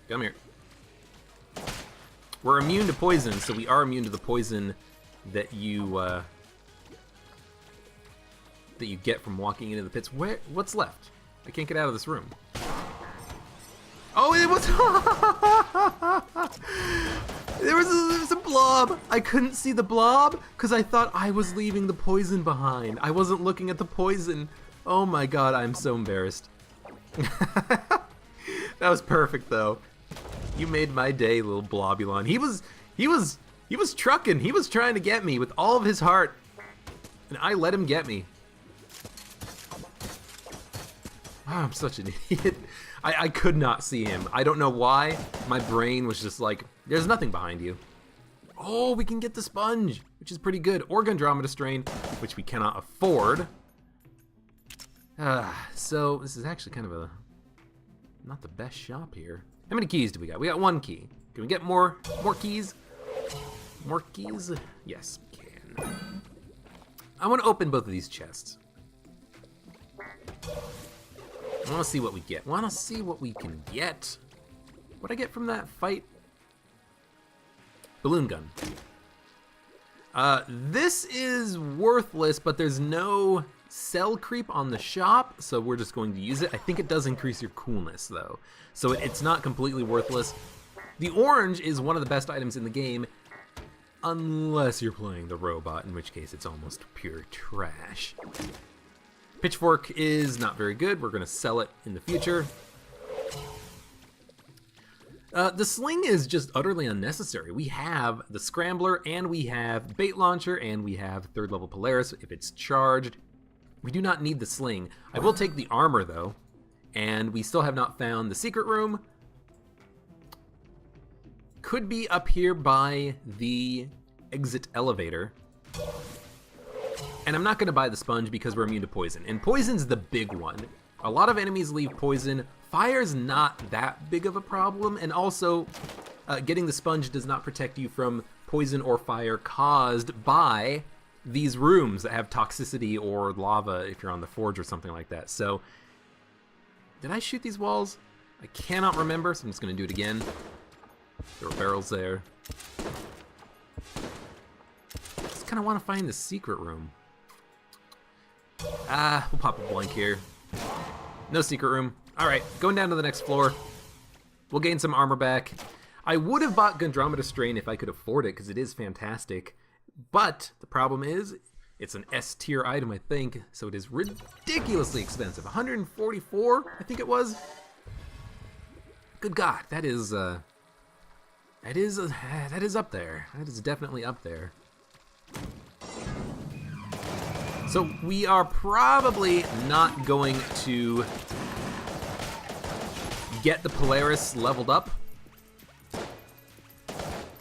Come here. We're immune to poison, so we are immune to the poison that you get from walking into the pits. What's left? I can't get out of this room. Oh, it was there was a blob. I couldn't see the blob because I thought I was leaving the poison behind. I wasn't looking at the poison. Oh my god, I'm so embarrassed. That was perfect though. You made my day, little Blobulon. He was trucking. He was trying to get me with all of his heart, and I let him get me. Oh, I'm such an idiot. I could not see him. I don't know why. My brain was just like, there's nothing behind you. Oh, we can get the sponge, which is pretty good. Or Andromeda Strain, which we cannot afford. So this is actually kind of a not the best shop here. How many keys do we got? We got 1 key. Can we get more keys? More keys? Yes, we can. I want to open both of these chests. I want to see what we get. I want to see what we can get. What'd I get from that fight? Balloon gun. This is worthless, but there's no cell creep on the shop, so we're just going to use it. I think it does increase your coolness, though, so it's not completely worthless. The orange is one of the best items in the game, unless you're playing the robot, in which case it's almost pure trash. Pitchfork is not very good. We're going to sell it in the future. The sling is just utterly unnecessary. We have the Scrambler, and we have Bait Launcher, and we have 3rd level Polaris if it's charged. We do not need the sling. I will take the armor, though, and we still have not found the secret room. Could be up here by the exit elevator. And I'm not going to buy the sponge because we're immune to poison. And poison's the big one. A lot of enemies leave poison. Fire's not that big of a problem. And also, getting the sponge does not protect you from poison or fire caused by these rooms that have toxicity or lava if you're on the forge or something like that. So, did I shoot these walls? I cannot remember, so I'm just going to do it again. There were barrels there. Just kind of want to find the secret room. We'll pop a blank here. No secret room. Alright, going down to the next floor. We'll gain some armor back. I would have bought Andromeda Strain if I could afford it, because it is fantastic. But the problem is, it's an S tier item, I think, so it is ridiculously expensive. 144, I think it was. Good God, that is up there. That is definitely up there. So we are probably not going to get the Polaris leveled up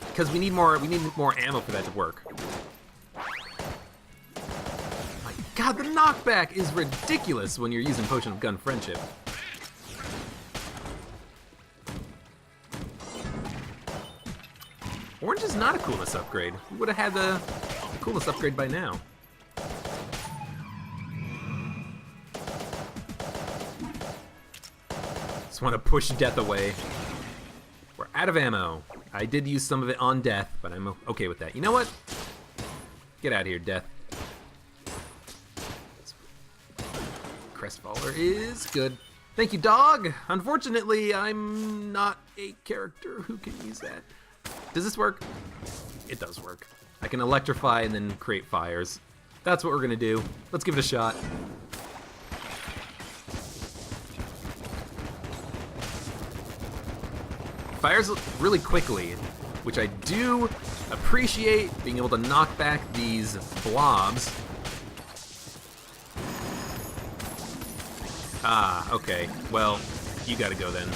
because we need more ammo for that to work. My God, the knockback is ridiculous when you're using Potion of Gun Friendship. Orange is not a coolness upgrade. We would have had the coolness upgrade by now. Just want to push death away. We're out of ammo. I did use some of it on death, but I'm okay with that. You know what? Get out of here, death. Crestfaller is good. Thank you, dog. Unfortunately, I'm not a character who can use that. Does this work? It does work. I can electrify and then create fires. That's what we're gonna do. Let's give it a shot. Fires really quickly, which I do appreciate, being able to knock back these blobs. Ah, okay. Well, you gotta go then.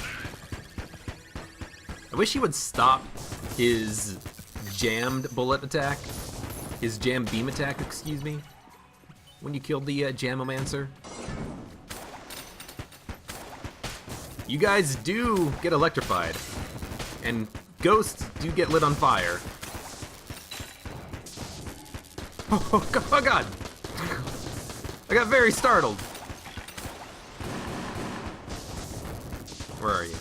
I wish he would stop his jammed bullet attack. His jammed beam attack, excuse me. When you killed the Jamomancer. You guys do get electrified. And ghosts do get lit on fire. Oh God! I got very startled. Where are you?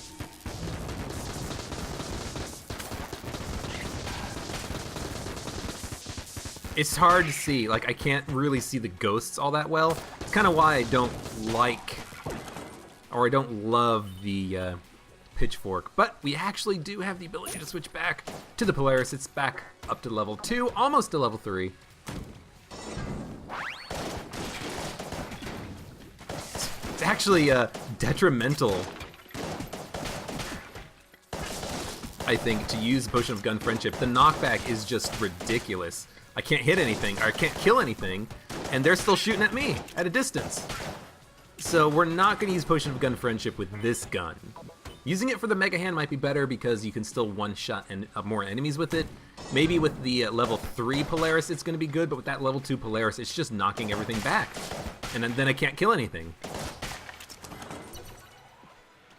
It's hard to see, like I can't really see the ghosts all that well. It's kind of why I don't like, or I don't love the pitchfork. But we actually do have the ability to switch back to the Polaris. It's back up to level 2, almost to level 3. It's actually detrimental, I think, to use Potion of Gun Friendship. The knockback is just ridiculous. I can't hit anything, or I can't kill anything, and they're still shooting at me at a distance. So we're not going to use Potion of Gun Friendship with this gun. Using it for the Mega Hand might be better because you can still one-shot more enemies with it. Maybe with the level 3 Polaris it's going to be good, but with that level 2 Polaris it's just knocking everything back. And then I can't kill anything.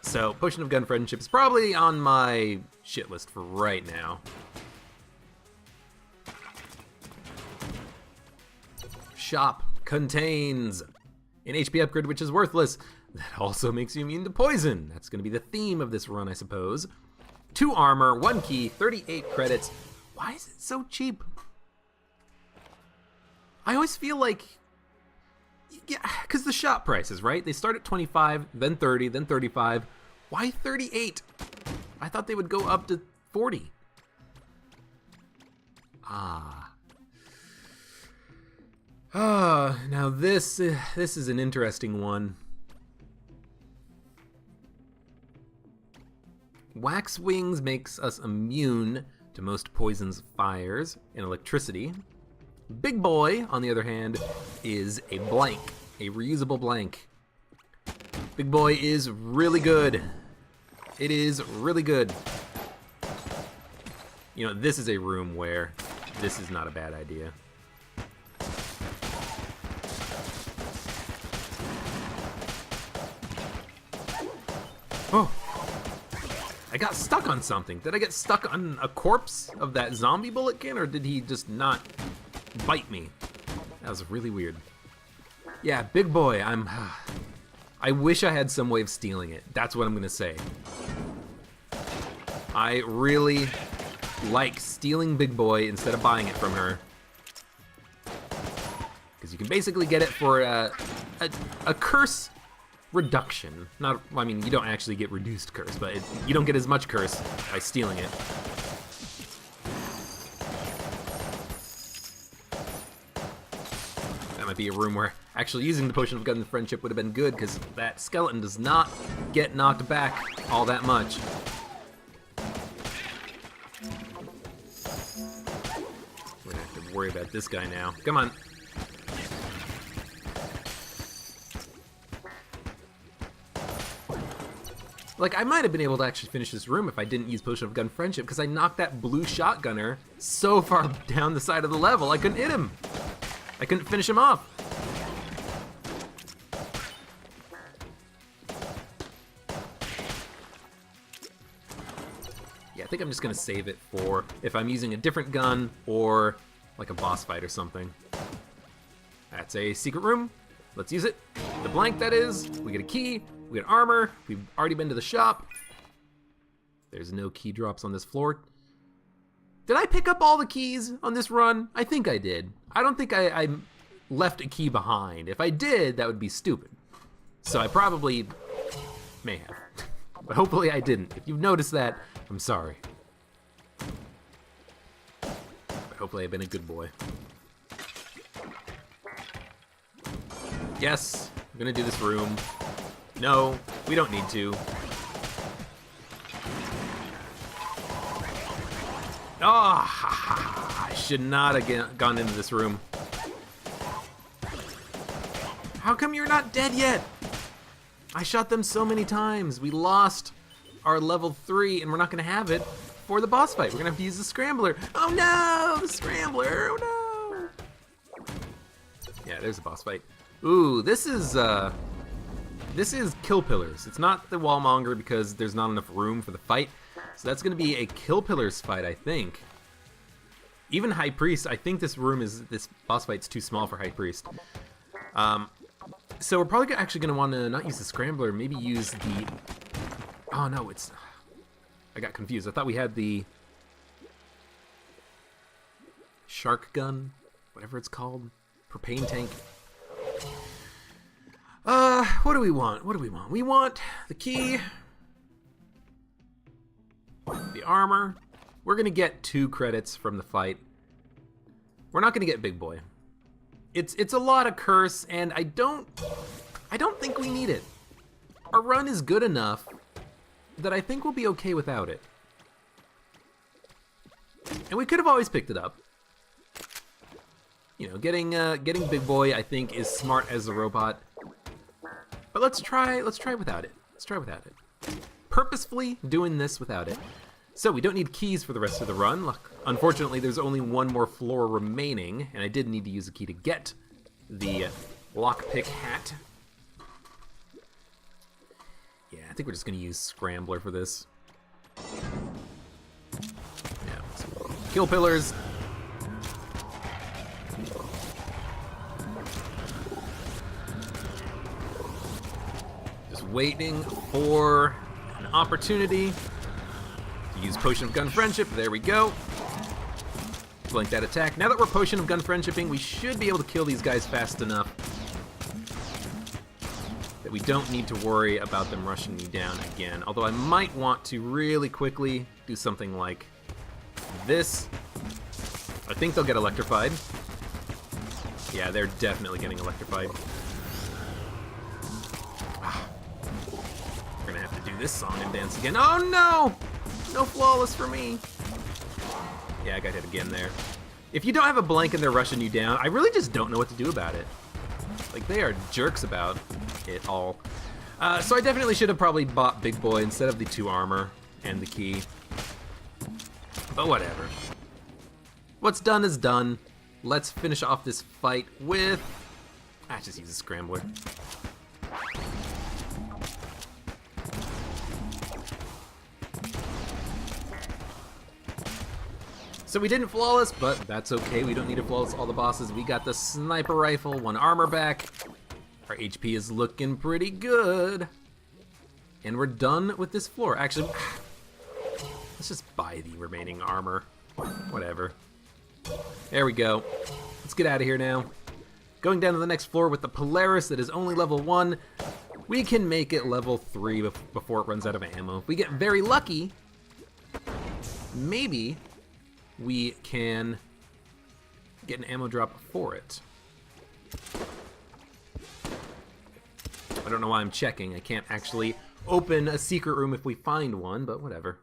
So Potion of Gun Friendship is probably on my shit list for right now. Shop contains an HP upgrade which is worthless. That also makes you immune to poison. That's going to be the theme of this run, I suppose. 2 armor, 1 key, 38 credits. Why is it so cheap? I always feel like... Yeah, because the shop prices, right? They start at 25, then 30, then 35. Why 38? I thought they would go up to 40. Now this is an interesting one. Wax Wings makes us immune to most poisons, fires, and electricity. Big Boy, on the other hand, is a blank, a reusable blank. Big Boy is really good. It is really good. You know, this is a room where this is not a bad idea. Oh! I got stuck on something. Did I get stuck on a corpse of that zombie bullet can, or did he just not bite me? That was really weird. Yeah, Big Boy, I wish I had some way of stealing it. That's what I'm gonna say. I really like stealing Big Boy instead of buying it from her. Because you can basically get it for a curse reduction. Not, I mean, you don't actually get reduced curse, but you don't get as much curse by stealing it. That might be a room where actually using the Potion of Gun Friendship would have been good, because that skeleton does not get knocked back all that much. We're gonna have to worry about this guy now. Come on. Like, I might have been able to actually finish this room if I didn't use Potion of Gun Friendship, because I knocked that blue shotgunner so far down the side of the level, I couldn't hit him. I couldn't finish him off. Yeah, I think I'm just gonna save it for if I'm using a different gun or like a boss fight or something. That's a secret room. Let's use it. The blank, that is. We get a key. We get armor. We've already been to the shop. There's no key drops on this floor. Did I pick up all the keys on this run? I think I did. I don't think I left a key behind. If I did, that would be stupid. So I probably may have. But hopefully I didn't. If you've noticed that, I'm sorry. But hopefully I've been a good boy. Yes, I'm gonna do this room. No, we don't need to. Oh, I should not have gone into this room. How come you're not dead yet? I shot them so many times. We lost our level 3 and we're not gonna have it for the boss fight. We're gonna have to use the scrambler. Oh no, the scrambler, oh no. Yeah, there's a boss fight. Ooh, this is Kill Pillars. It's not the Wallmonger because there's not enough room for the fight. So that's gonna be a Kill Pillars fight, I think. Even High Priest, I think this boss fight's too small for High Priest. So we're probably actually gonna wanna not use the Scrambler, maybe use the, oh no, I got confused. I thought we had the Shark Gun, whatever it's called, propane tank. What do we want? What do we want? We want the key, the armor. We're gonna get 2 credits from the fight. We're not gonna get Big Boy. It's a lot of curse, and I don't think we need it. Our run is good enough that I think we'll be okay without it. And we could have always picked it up. You know, getting Big Boy, I think, is smart as a robot. But let's try without it. Let's try without it. Purposefully doing this without it. So we don't need keys for the rest of the run. Look, unfortunately, there's only one more floor remaining, and I did need to use a key to get the lockpick hat. Yeah, I think we're just gonna use Scrambler for this. Yeah, so kill pillars. Just waiting for an opportunity to use Potion of Gun Friendship. There we go. Blink that attack. Now that we're Potion of Gun Friendshipping, we should be able to kill these guys fast enough that we don't need to worry about them rushing me down again. Although I might want to really quickly do something like this. I think they'll get electrified. Yeah, they're definitely getting electrified. We're gonna have to do this song and dance again. Oh no! No flawless for me. Yeah, I got hit again there. If you don't have a blank and they're rushing you down, I really just don't know what to do about it. Like, they are jerks about it all. So I definitely should have probably bought Big Boy instead of the 2 armor and the key. But whatever. What's done is done. Let's finish off this fight with... I just use a Scrambler. So we didn't flawless, but that's okay. We don't need to flawless all the bosses. We got the sniper rifle, 1 armor back. Our HP is looking pretty good. And we're done with this floor. Actually, let's just buy the remaining armor. Whatever. There we go. Let's get out of here now. Going down to the next floor with the Polaris that is only level 1. We can make it level 3 before it runs out of ammo. If we get very lucky, maybe we can get an ammo drop for it. I don't know why I'm checking. I can't actually open a secret room if we find one, but whatever.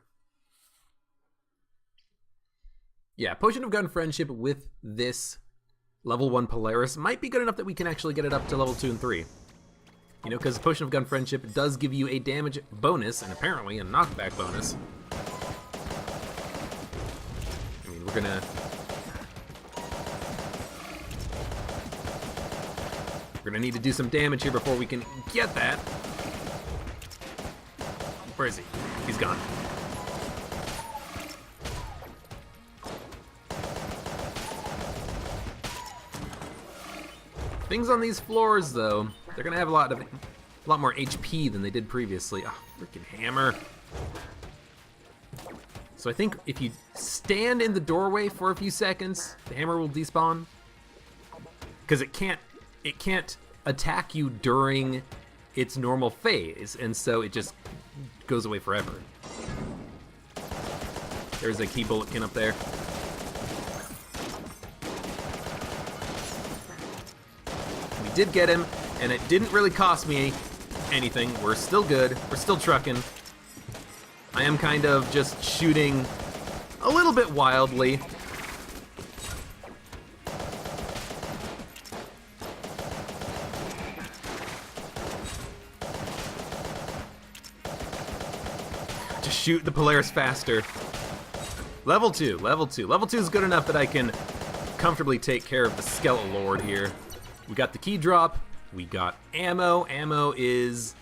Yeah, Potion of Gun Friendship with this level 1 Polaris might be good enough that we can actually get it up to level 2 and 3. You know, because Potion of Gun Friendship does give you a damage bonus and apparently a knockback bonus. We're gonna need to do some damage here before we can get that. Where is he? He's gone. Things on these floors, though, they're gonna have a lot more HP than they did previously. Oh, freaking hammer. So I think if you stand in the doorway for a few seconds, the hammer will despawn. Because it can't attack you during its normal phase, and so it just goes away forever. There's a key bulletkin up there. We did get him, and it didn't really cost me anything. We're still good. We're still trucking. I am kind of just shooting a little bit wildly. Just shoot the Polaris faster. Level 2, level 2. Level 2 is good enough that I can comfortably take care of the Skeleton Lord here. We got the key drop. We got ammo. Ammo is...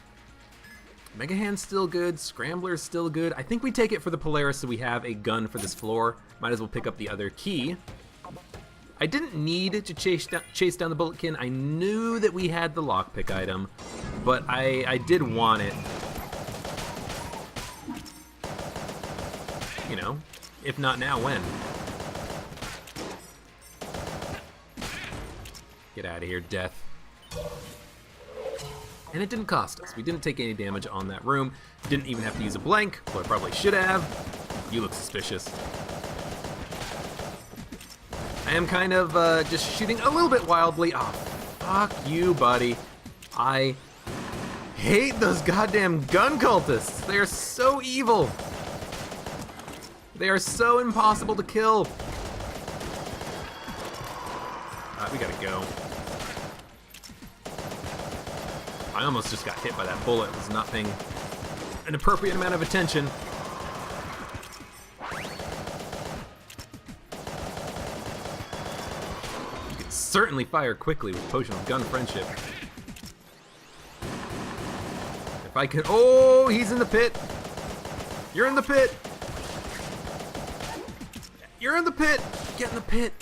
Mega Hand's still good, Scrambler's still good. I think we take it for the Polaris so we have a gun for this floor. Might as well pick up the other key. I didn't need to chase down the Bulletkin. I knew that we had the lockpick item, but I did want it. You know, if not now, when? Get out of here, death. And it didn't cost us. We didn't take any damage on that room. Didn't even have to use a blank, though I probably should have. You look suspicious. I am kind of just shooting a little bit wildly. Oh, fuck you, buddy. I hate those goddamn gun cultists. They are so evil. They are so impossible to kill. We gotta go. I almost just got hit by that bullet. I was not paying an appropriate amount of attention. You can certainly fire quickly with Potion of Gun Friendship. If I could... Oh, he's in the pit. You're in the pit. You're in the pit. Get in the pit.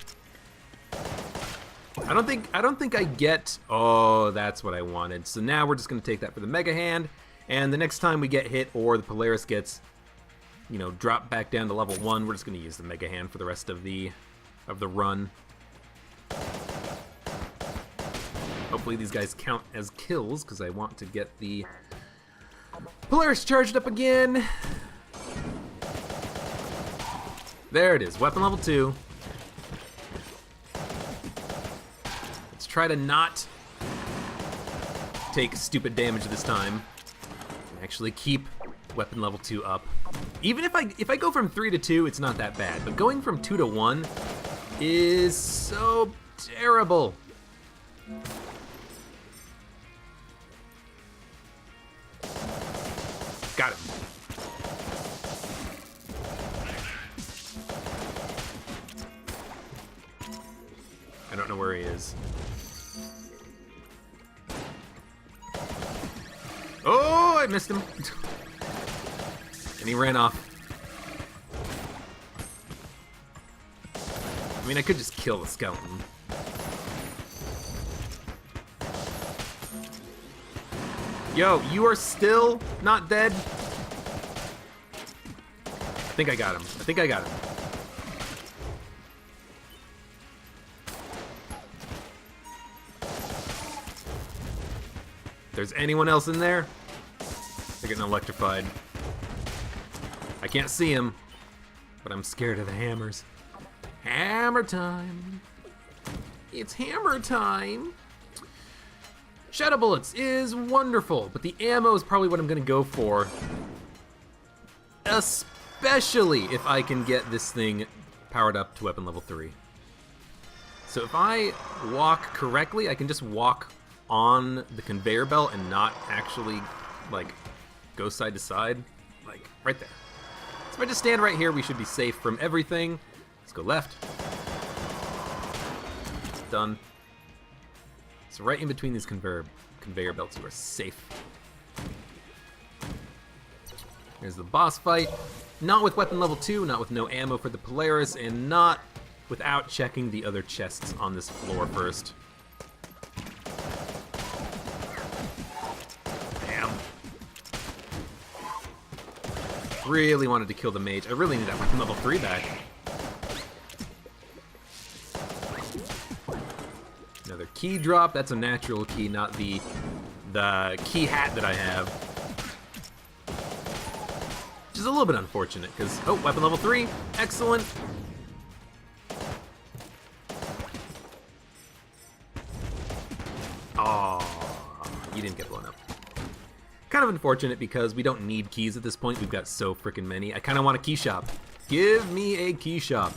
I don't think I get... Oh, that's what I wanted. So now we're just going to take that for the Mega Hand. And the next time we get hit or the Polaris gets, you know, dropped back down to level 1, we're just going to use the Mega Hand for the rest of the run. Hopefully these guys count as kills, because I want to get the Polaris charged up again. There it is, weapon level 2. Let's try to not take stupid damage this time. Actually keep weapon level 2 up. Even if I go from 3 to 2, it's not that bad. But going from 2 to 1 is so terrible. Got him. I don't know where he is. Oh, I missed him. And he ran off. I mean, I could just kill the skeleton. Yo, you are still not dead? I think I got him. I think I got him. If there's anyone else in there, they're getting electrified. I can't see him, but I'm scared of the hammers. Hammer time. It's hammer time. Shadow Bullets is wonderful, but the ammo is probably what I'm gonna go for. Especially if I can get this thing powered up to weapon level 3. So if I walk correctly, I can just walk on the conveyor belt and not actually, like, go side to side. Like, right there. So if I just stand right here, we should be safe from everything. Let's go left. Done. So right in between these conveyor belts, you are safe. Here's the boss fight. Not with weapon level 2, not with no ammo for the Polaris, and not without checking the other chests on this floor first. Damn. Really wanted to kill the mage. I really need that weapon level 3 back. Another key drop. That's a natural key, not the key hat that I have. Which is a little bit unfortunate, because... Oh, weapon level 3. Excellent. Oh, you didn't get blown up. Kind of unfortunate, because we don't need keys at this point. We've got so freaking many. I kind of want a key shop. Give me a key shop.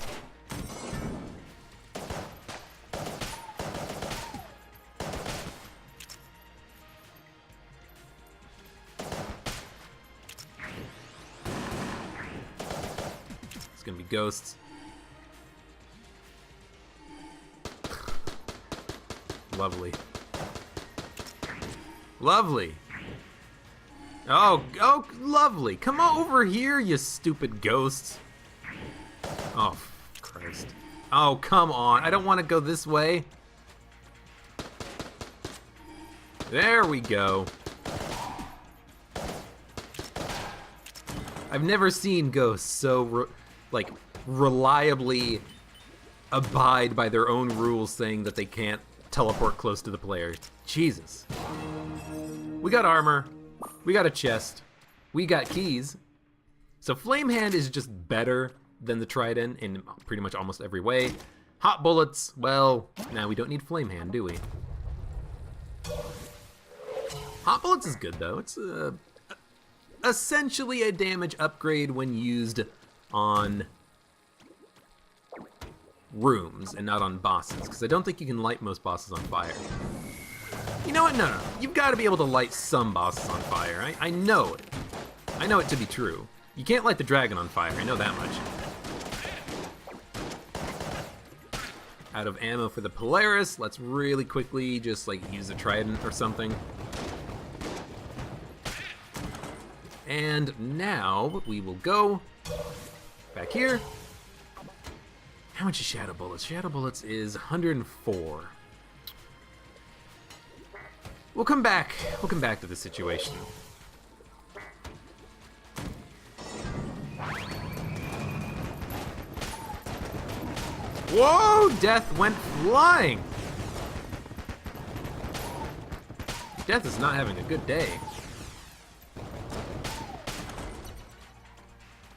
Gonna be ghosts. Lovely. Lovely. Oh, lovely. Come over here, you stupid ghosts. Oh, Christ. Oh, come on. I don't want to go this way. There we go. I've never seen ghosts so reliably abide by their own rules, saying that they can't teleport close to the player. Jesus. We got armor. We got a chest. We got keys. So Flame Hand is just better than the Trident in pretty much almost every way. Hot Bullets, well, now we don't need Flame Hand, do we? Hot Bullets is good, though. It's essentially a damage upgrade when used on rooms and not on bosses, because I don't think you can light most bosses on fire. You know what? No. You've got to be able to light some bosses on fire. I know it. I know it to be true. You can't light the dragon on fire. I know that much. Out of ammo for the Polaris. Let's really quickly just like use a trident or something. And now we will go back here. How much is Shadow Bullets? Shadow Bullets is 104. We'll come back. We'll come back to the situation. Whoa! Death went flying! Death is not having a good day.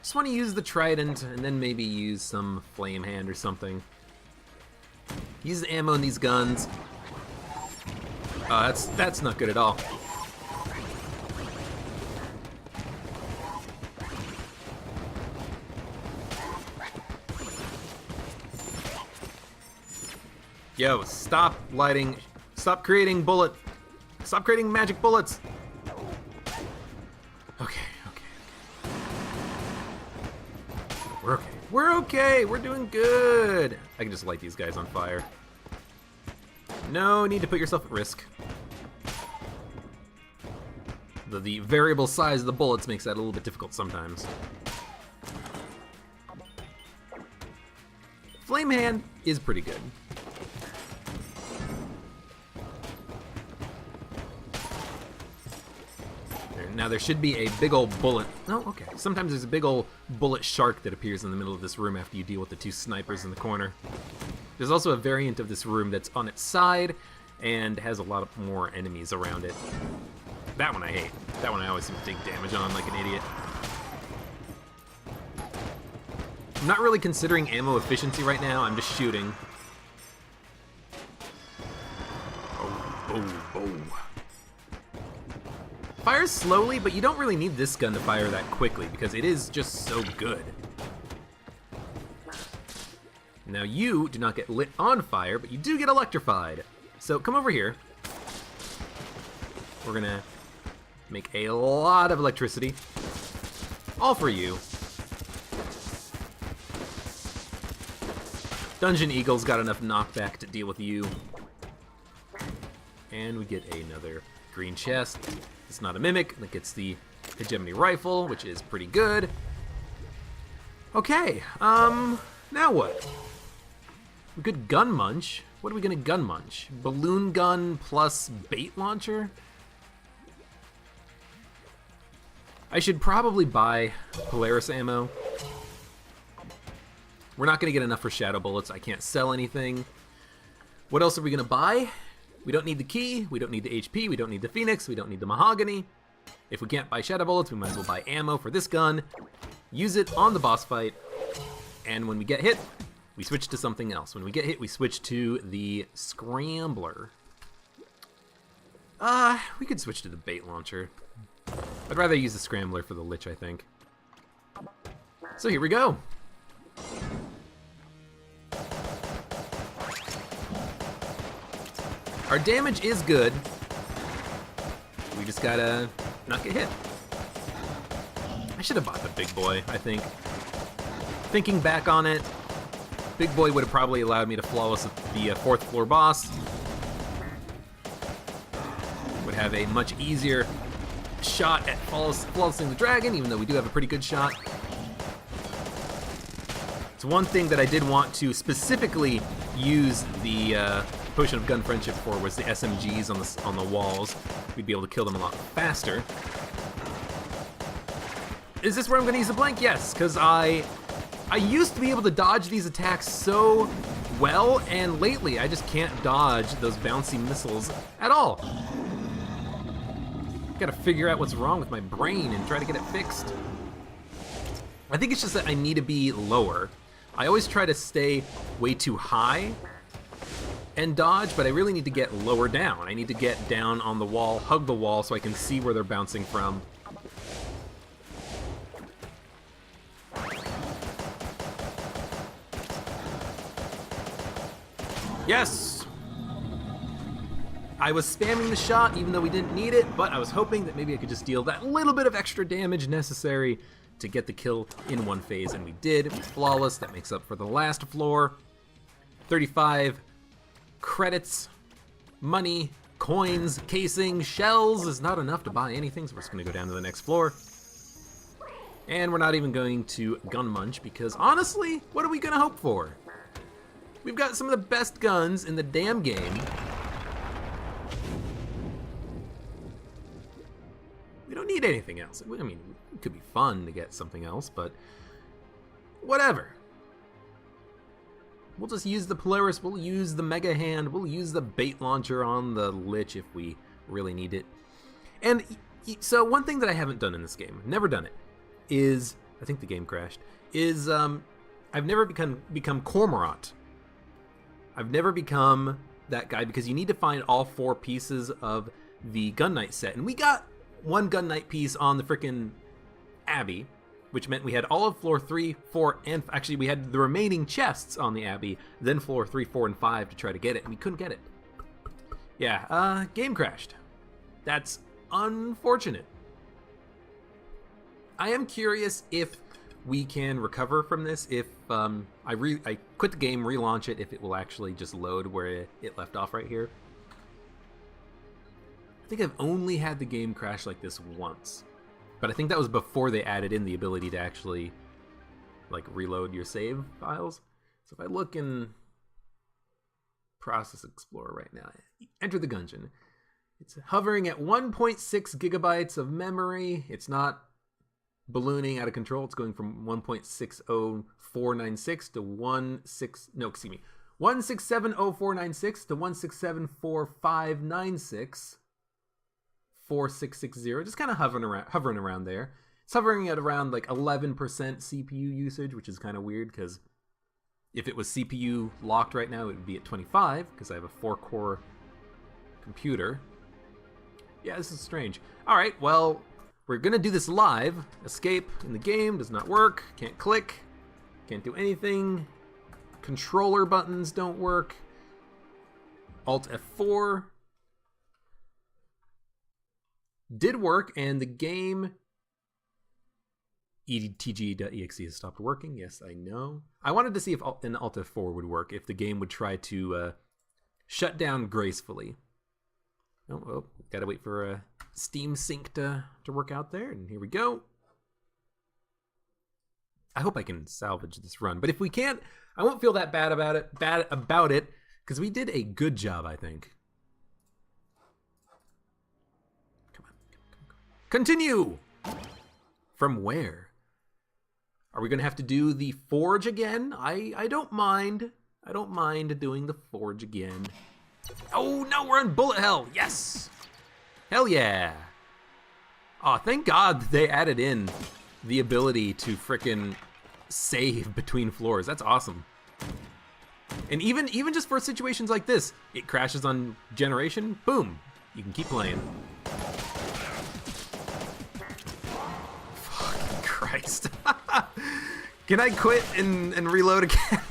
Just want to use the trident and then maybe use some flame hand or something. Use the ammo in these guns. That's not good at all. Yo, stop creating magic bullets. Okay. We're okay, we're doing good. I can just light these guys on fire. No need to put yourself at risk. The variable size of the bullets makes that a little bit difficult sometimes. Flame hand is pretty good. Now there should be a big old bullet. Oh, okay. Sometimes there's a big old bullet shark that appears in the middle of this room after you deal with the two snipers in the corner. There's also a variant of this room that's on its side and has a lot of more enemies around it. That one I hate. That one I always seem to take damage on like an idiot. I'm not really considering ammo efficiency right now. I'm just shooting. Oh. Fires slowly, but you don't really need this gun to fire that quickly because it is just so good. Now you do not get lit on fire, but you do get electrified. So come over here. We're gonna make a lot of electricity. All for you. Dungeon Eagle's got enough knockback to deal with you. And we get another green chest. It's not a mimic, that gets the hegemony rifle, which is pretty good. Okay, now what? A good gun munch. What are we gonna gun munch? Balloon gun plus bait launcher? I should probably buy Polaris ammo. We're not gonna get enough for Shadow Bullets. I can't sell anything. What else are we gonna buy? We don't need the key, we don't need the HP, we don't need the Phoenix, we don't need the mahogany. If we can't buy Shadow Bullets, we might as well buy ammo for this gun, use it on the boss fight, and when we get hit, we switch to something else. When we get hit, we switch to the Scrambler. We could switch to the bait launcher. I'd rather use the Scrambler for the Lich, I think. So here we go. Our damage is good. We just gotta not get hit. I should have bought the big boy, I think. Thinking back on it, big boy would have probably allowed me to flawless the fourth floor boss. Would have a much easier shot at flawlessing the dragon, even though we do have a pretty good shot. It's one thing that I did want to specifically use the Potion of Gun Friendship for was the SMGs on the walls. We'd be able to kill them a lot faster. Is this where I'm going to use the blank? Yes, because I used to be able to dodge these attacks so well, and lately I just can't dodge those bouncy missiles at all. Gotta figure out what's wrong with my brain and try to get it fixed. I think it's just that I need to be lower. I always try to stay way too high and dodge, but I really need to get lower down. I need to get down on the wall, hug the wall, so I can see where they're bouncing from. Yes! I was spamming the shot even though we didn't need it, but I was hoping that maybe I could just deal that little bit of extra damage necessary to get the kill in one phase, and we did. It was flawless. That makes up for the last floor. 35 credits, money, coins, casing, shells is not enough to buy anything, so we're just gonna go down to the next floor. And we're not even going to gun munch because honestly, what are we gonna hope for? We've got some of the best guns in the damn game. We don't need anything else. I mean, it could be fun to get something else, but whatever. We'll just use the Polaris, we'll use the Mega Hand, we'll use the bait launcher on the Lich if we really need it. And so one thing that I haven't done in this game, never done it, is, I think the game crashed, is I've never become Cormorant. I've never become that guy because you need to find all 4 pieces of the Gun Knight set. And we got one Gun Knight piece on the frickin' Abbey, which meant we had all of floor 3, 4, and actually we had the remaining chests on the Abbey, then floor 3, 4, and 5 to try to get it, and we couldn't get it. Yeah, game crashed. That's unfortunate. I am curious if we can recover from this, if I quit the game, relaunch it, if it will actually just load where it left off right here. I think I've only had the game crash like this once. But I think that was before they added in the ability to actually, like, reload your save files. So if I look in Process Explorer right now, Enter the Gungeon. It's hovering at 1.6 gigabytes of memory. It's not ballooning out of control. It's going from 1.60496 to 1670496 to 1674596. 4660, just kind of hovering around there. It's hovering at around like 11% CPU usage, which is kind of weird because if it was CPU locked right now, it would be at 25 because I have a 4-core computer. Yeah, this is strange. All right, well, we're gonna do this live. Escape in the game does not work. Can't click. Can't do anything. Controller buttons don't work. Alt F4 did work, and the game etg.exe has stopped working. Yes, I know. I wanted to see if an Alt F4 would work, if the game would try to shut down gracefully. Oh, well, gotta wait for a Steam Sync to work out there, and here we go. I hope I can salvage this run, but if we can't, I won't feel that bad about it, because we did a good job, I think. Continue! From where? Are we gonna have to do the forge again? I don't mind. I don't mind doing the forge again. Oh no, we're on bullet hell! Yes! Hell yeah! Aw, thank God they added in the ability to frickin' save between floors. That's awesome. And even just for situations like this, it crashes on generation, boom, you can keep playing. Christ. Can I quit and reload again?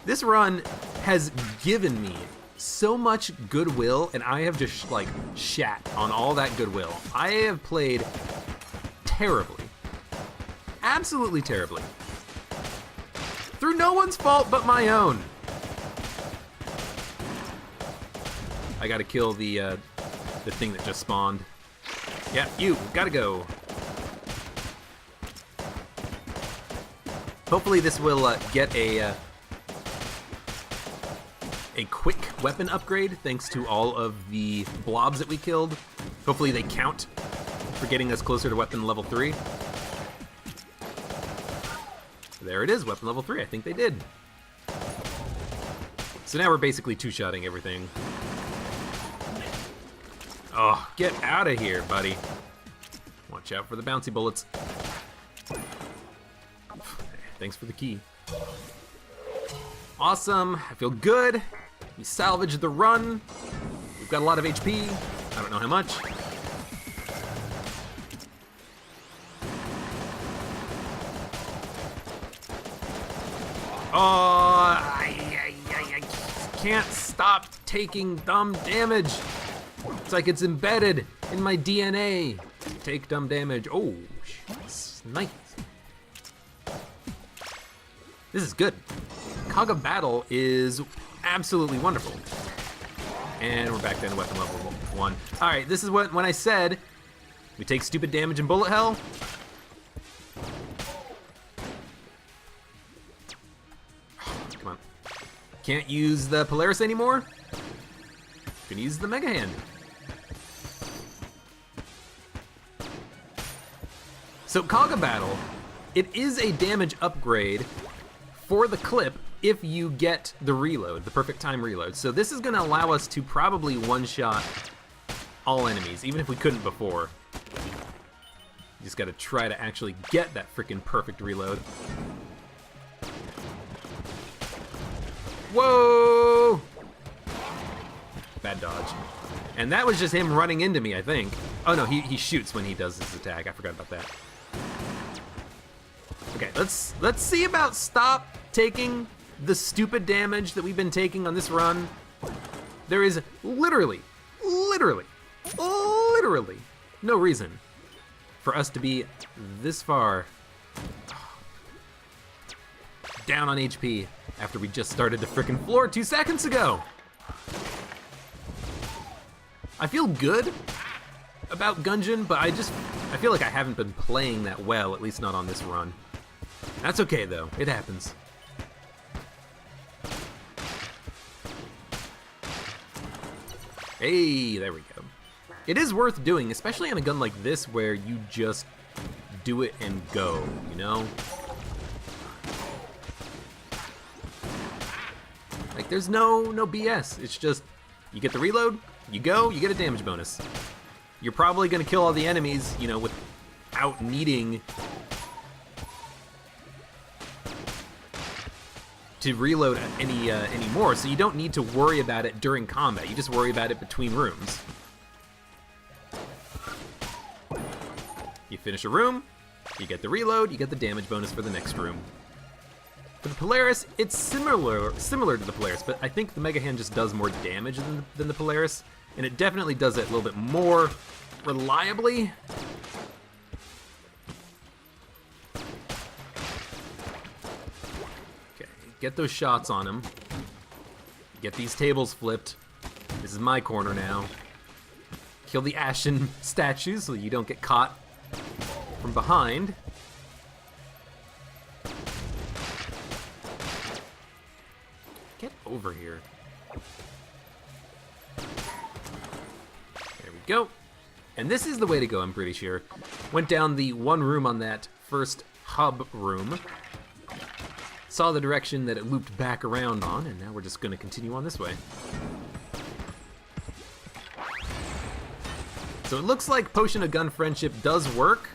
This run has given me so much goodwill, and I have just like shat on all that goodwill. I have played terribly. Absolutely terribly. Through no one's fault but my own. I gotta kill the thing that just spawned. Yeah, you gotta go. Hopefully this will get a quick weapon upgrade thanks to all of the blobs that we killed. Hopefully they count for getting us closer to weapon level 3. There it is, weapon level 3. I think they did. So now we're basically two-shotting everything. Oh, get out of here, buddy. Watch out for the bouncy bullets. Thanks for the key. Awesome, I feel good. We salvaged the run. We've got a lot of HP. I don't know how much. Oh, can't stop taking dumb damage. It's like it's embedded in my DNA. Take dumb damage. Oh, nice. This is good. Cog of Battle is absolutely wonderful. And we're back down to weapon level 1. All right, this is when I said we take stupid damage and bullet hell. Come on. Can't use the Polaris anymore. Gonna use the Mega Hand. So Cog of Battle, it is a damage upgrade for the clip if you get the reload, the perfect time reload. So this is gonna allow us to probably one-shot all enemies, even if we couldn't before. You just gotta try to actually get that freaking perfect reload. Whoa! Bad dodge. And that was just him running into me, I think. Oh no, he shoots when he does his attack. I forgot about that. Okay, let's see about stop taking the stupid damage that we've been taking on this run. There is literally no reason for us to be this far down on HP after we just started the frickin' floor 2 seconds ago. I feel good about Gungeon, but I feel like I haven't been playing that well, at least not on this run. That's okay though, it happens. Hey, there we go. It is worth doing, especially on a gun like this where you just do it and go, you know? Like there's no BS. It's just you get the reload, you go, you get a damage bonus. You're probably gonna kill all the enemies, you know, without needing to reload any more, so you don't need to worry about it during combat. You just worry about it between rooms. You finish a room, you get the reload, you get the damage bonus for the next room. For the Polaris, it's similar to the Polaris, but I think the Mega Hand just does more damage than the Polaris, and it definitely does it a little bit more reliably. Get those shots on him. Get these tables flipped. This is my corner now. Kill the Ashen statues so you don't get caught from behind. Get over here. There we go. And this is the way to go, I'm pretty sure. Went down the one room on that first hub room. Saw the direction that it looped back around on, and now we're just going to continue on this way. So it looks like Potion of Gun Friendship does work,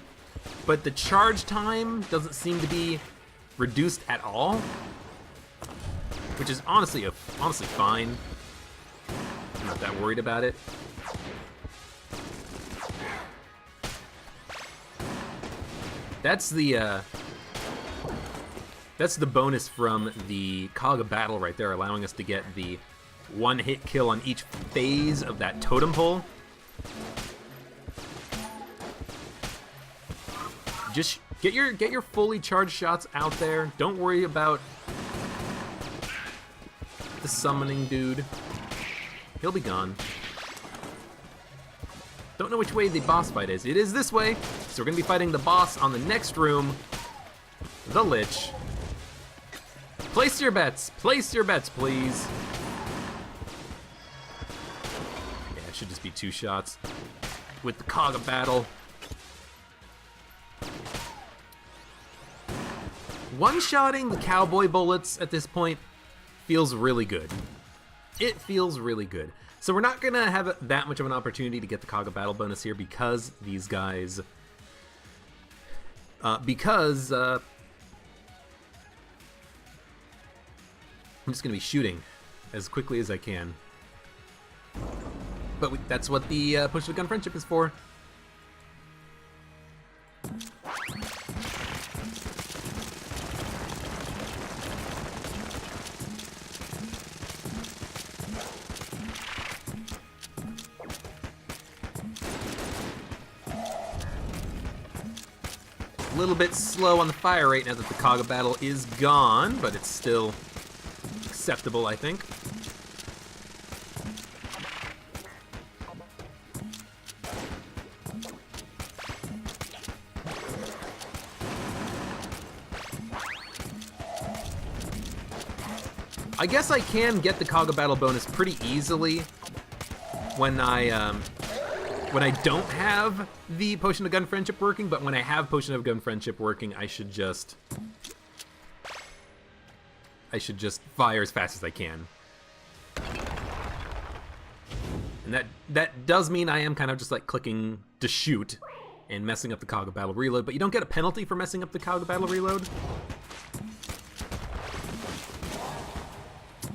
but the charge time doesn't seem to be reduced at all, which is honestly fine. I'm not that worried about it. That's the bonus from the Cog of Battle right there, allowing us to get the one-hit kill on each phase of that totem pole. Just get your fully charged shots out there. Don't worry about the summoning dude. He'll be gone. Don't know which way the boss fight is. It is this way, so we're gonna be fighting the boss on the next room, the Lich. Place your bets, please. Yeah, it should just be 2 shots with the Cog of Battle. One-shotting the cowboy bullets at this point feels really good. It feels really good. So we're not gonna have that much of an opportunity to get the Cog of Battle bonus here because these guys, I'm just gonna be shooting as quickly as I can. But that's what the Push of Gun Friendship is for. little bit slow on the fire rate now that the Kaga battle is gone, but it's still acceptable, I think. I guess I can get the Kaga battle bonus pretty easily when I don't have the Potion of Gun Friendship working, but when I have Potion of Gun Friendship working, I should just fire as fast as I can. And that does mean I am kind of just like clicking to shoot and messing up the Kaga battle reload, but you don't get a penalty for messing up the Kaga battle reload.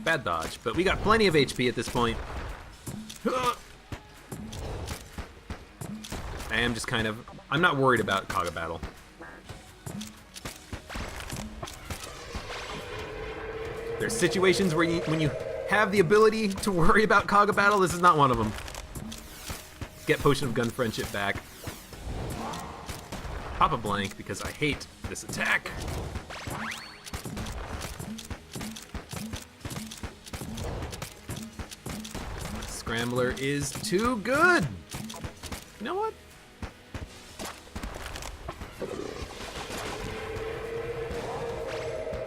Bad dodge, but we got plenty of HP at this point. I am just kind of, I'm not worried about Kaga battle. There's situations where when you have the ability to worry about Kaga battle, this is not one of them. Get Potion of Gun Friendship back. Pop a blank because I hate this attack. Scrambler is too good. You know what?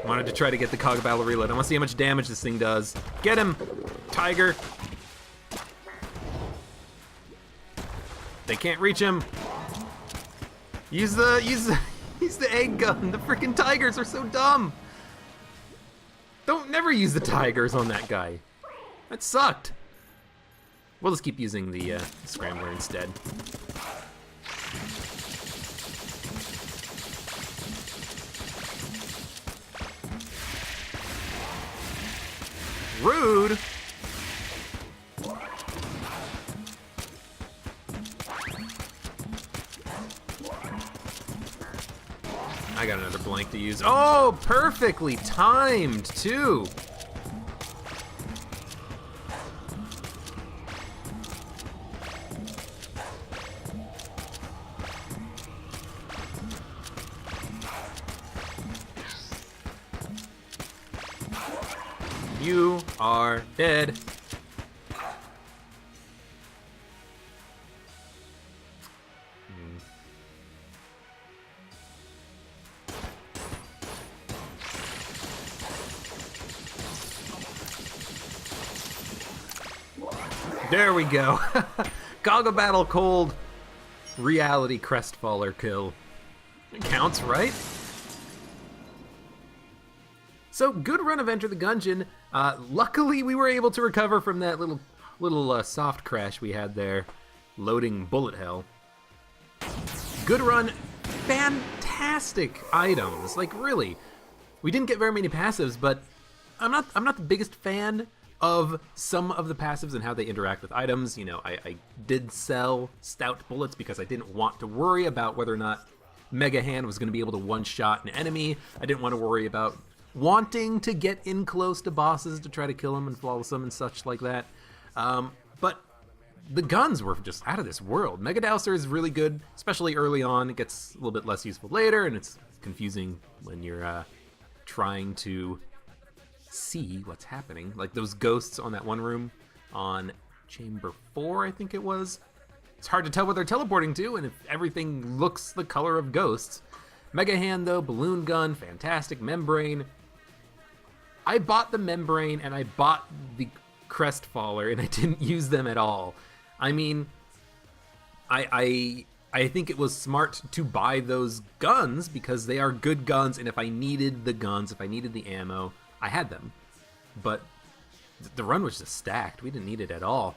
I wanted to try to get the Kaga battle reload. I want to see how much damage this thing does. Get him, Tiger. They can't reach him. Use the egg gun. The freaking tigers are so dumb. Never use the tigers on that guy. That sucked. We'll just keep using the Scrambler instead. Rude! I got another blank to use. Oh, perfectly timed, too! You are dead. There we go. Kaga battle cold. Reality Crestfaller kill. It counts, right? So, good run of Enter the Gungeon. Luckily, we were able to recover from that little soft crash we had there, loading bullet hell. Good run, fantastic items. Like really, we didn't get very many passives, but I'm not the biggest fan of some of the passives and how they interact with items. You know, I did sell stout bullets because I didn't want to worry about whether or not Mega Hand was going to be able to one-shot an enemy. I didn't want to worry about wanting to get in close to bosses to try to kill them and flawless them and such like that. But the guns were just out of this world. Mega Dowser is really good, especially early on. It gets a little bit less useful later, and it's confusing when you're trying to see what's happening. Like those ghosts on that one room on Chamber 4, I think it was. It's hard to tell what they're teleporting to, and if everything looks the color of ghosts. Mega Hand, though, Balloon Gun, fantastic. Membrane. I bought the Membrane, and I bought the Crestfaller, and I didn't use them at all. I mean, I think it was smart to buy those guns, because they are good guns, and if I needed the guns, if I needed the ammo, I had them. But the run was just stacked. We didn't need it at all.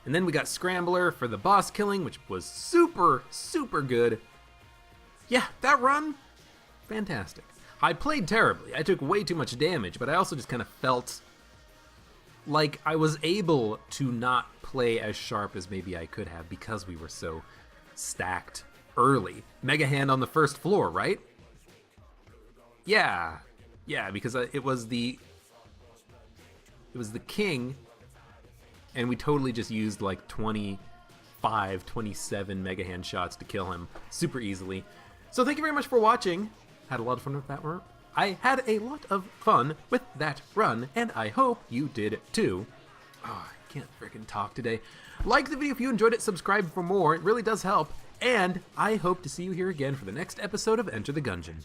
And then we got Scrambler for the boss killing, which was super, super good. Yeah, that run, fantastic. I played terribly. I took way too much damage, but I also just kind of felt like I was able to not play as sharp as maybe I could have because we were so stacked early. Mega Hand on the first floor, right? Yeah, because it was the king, and we totally just used like 25, 27 Mega Hand shots to kill him super easily. So thank you very much for watching. Had a lot of fun with that run. I had a lot of fun with that run, and I hope you did too. Oh, I can't freaking talk today. Like the video if you enjoyed it, subscribe for more. It really does help. And I hope to see you here again for the next episode of Enter the Gungeon.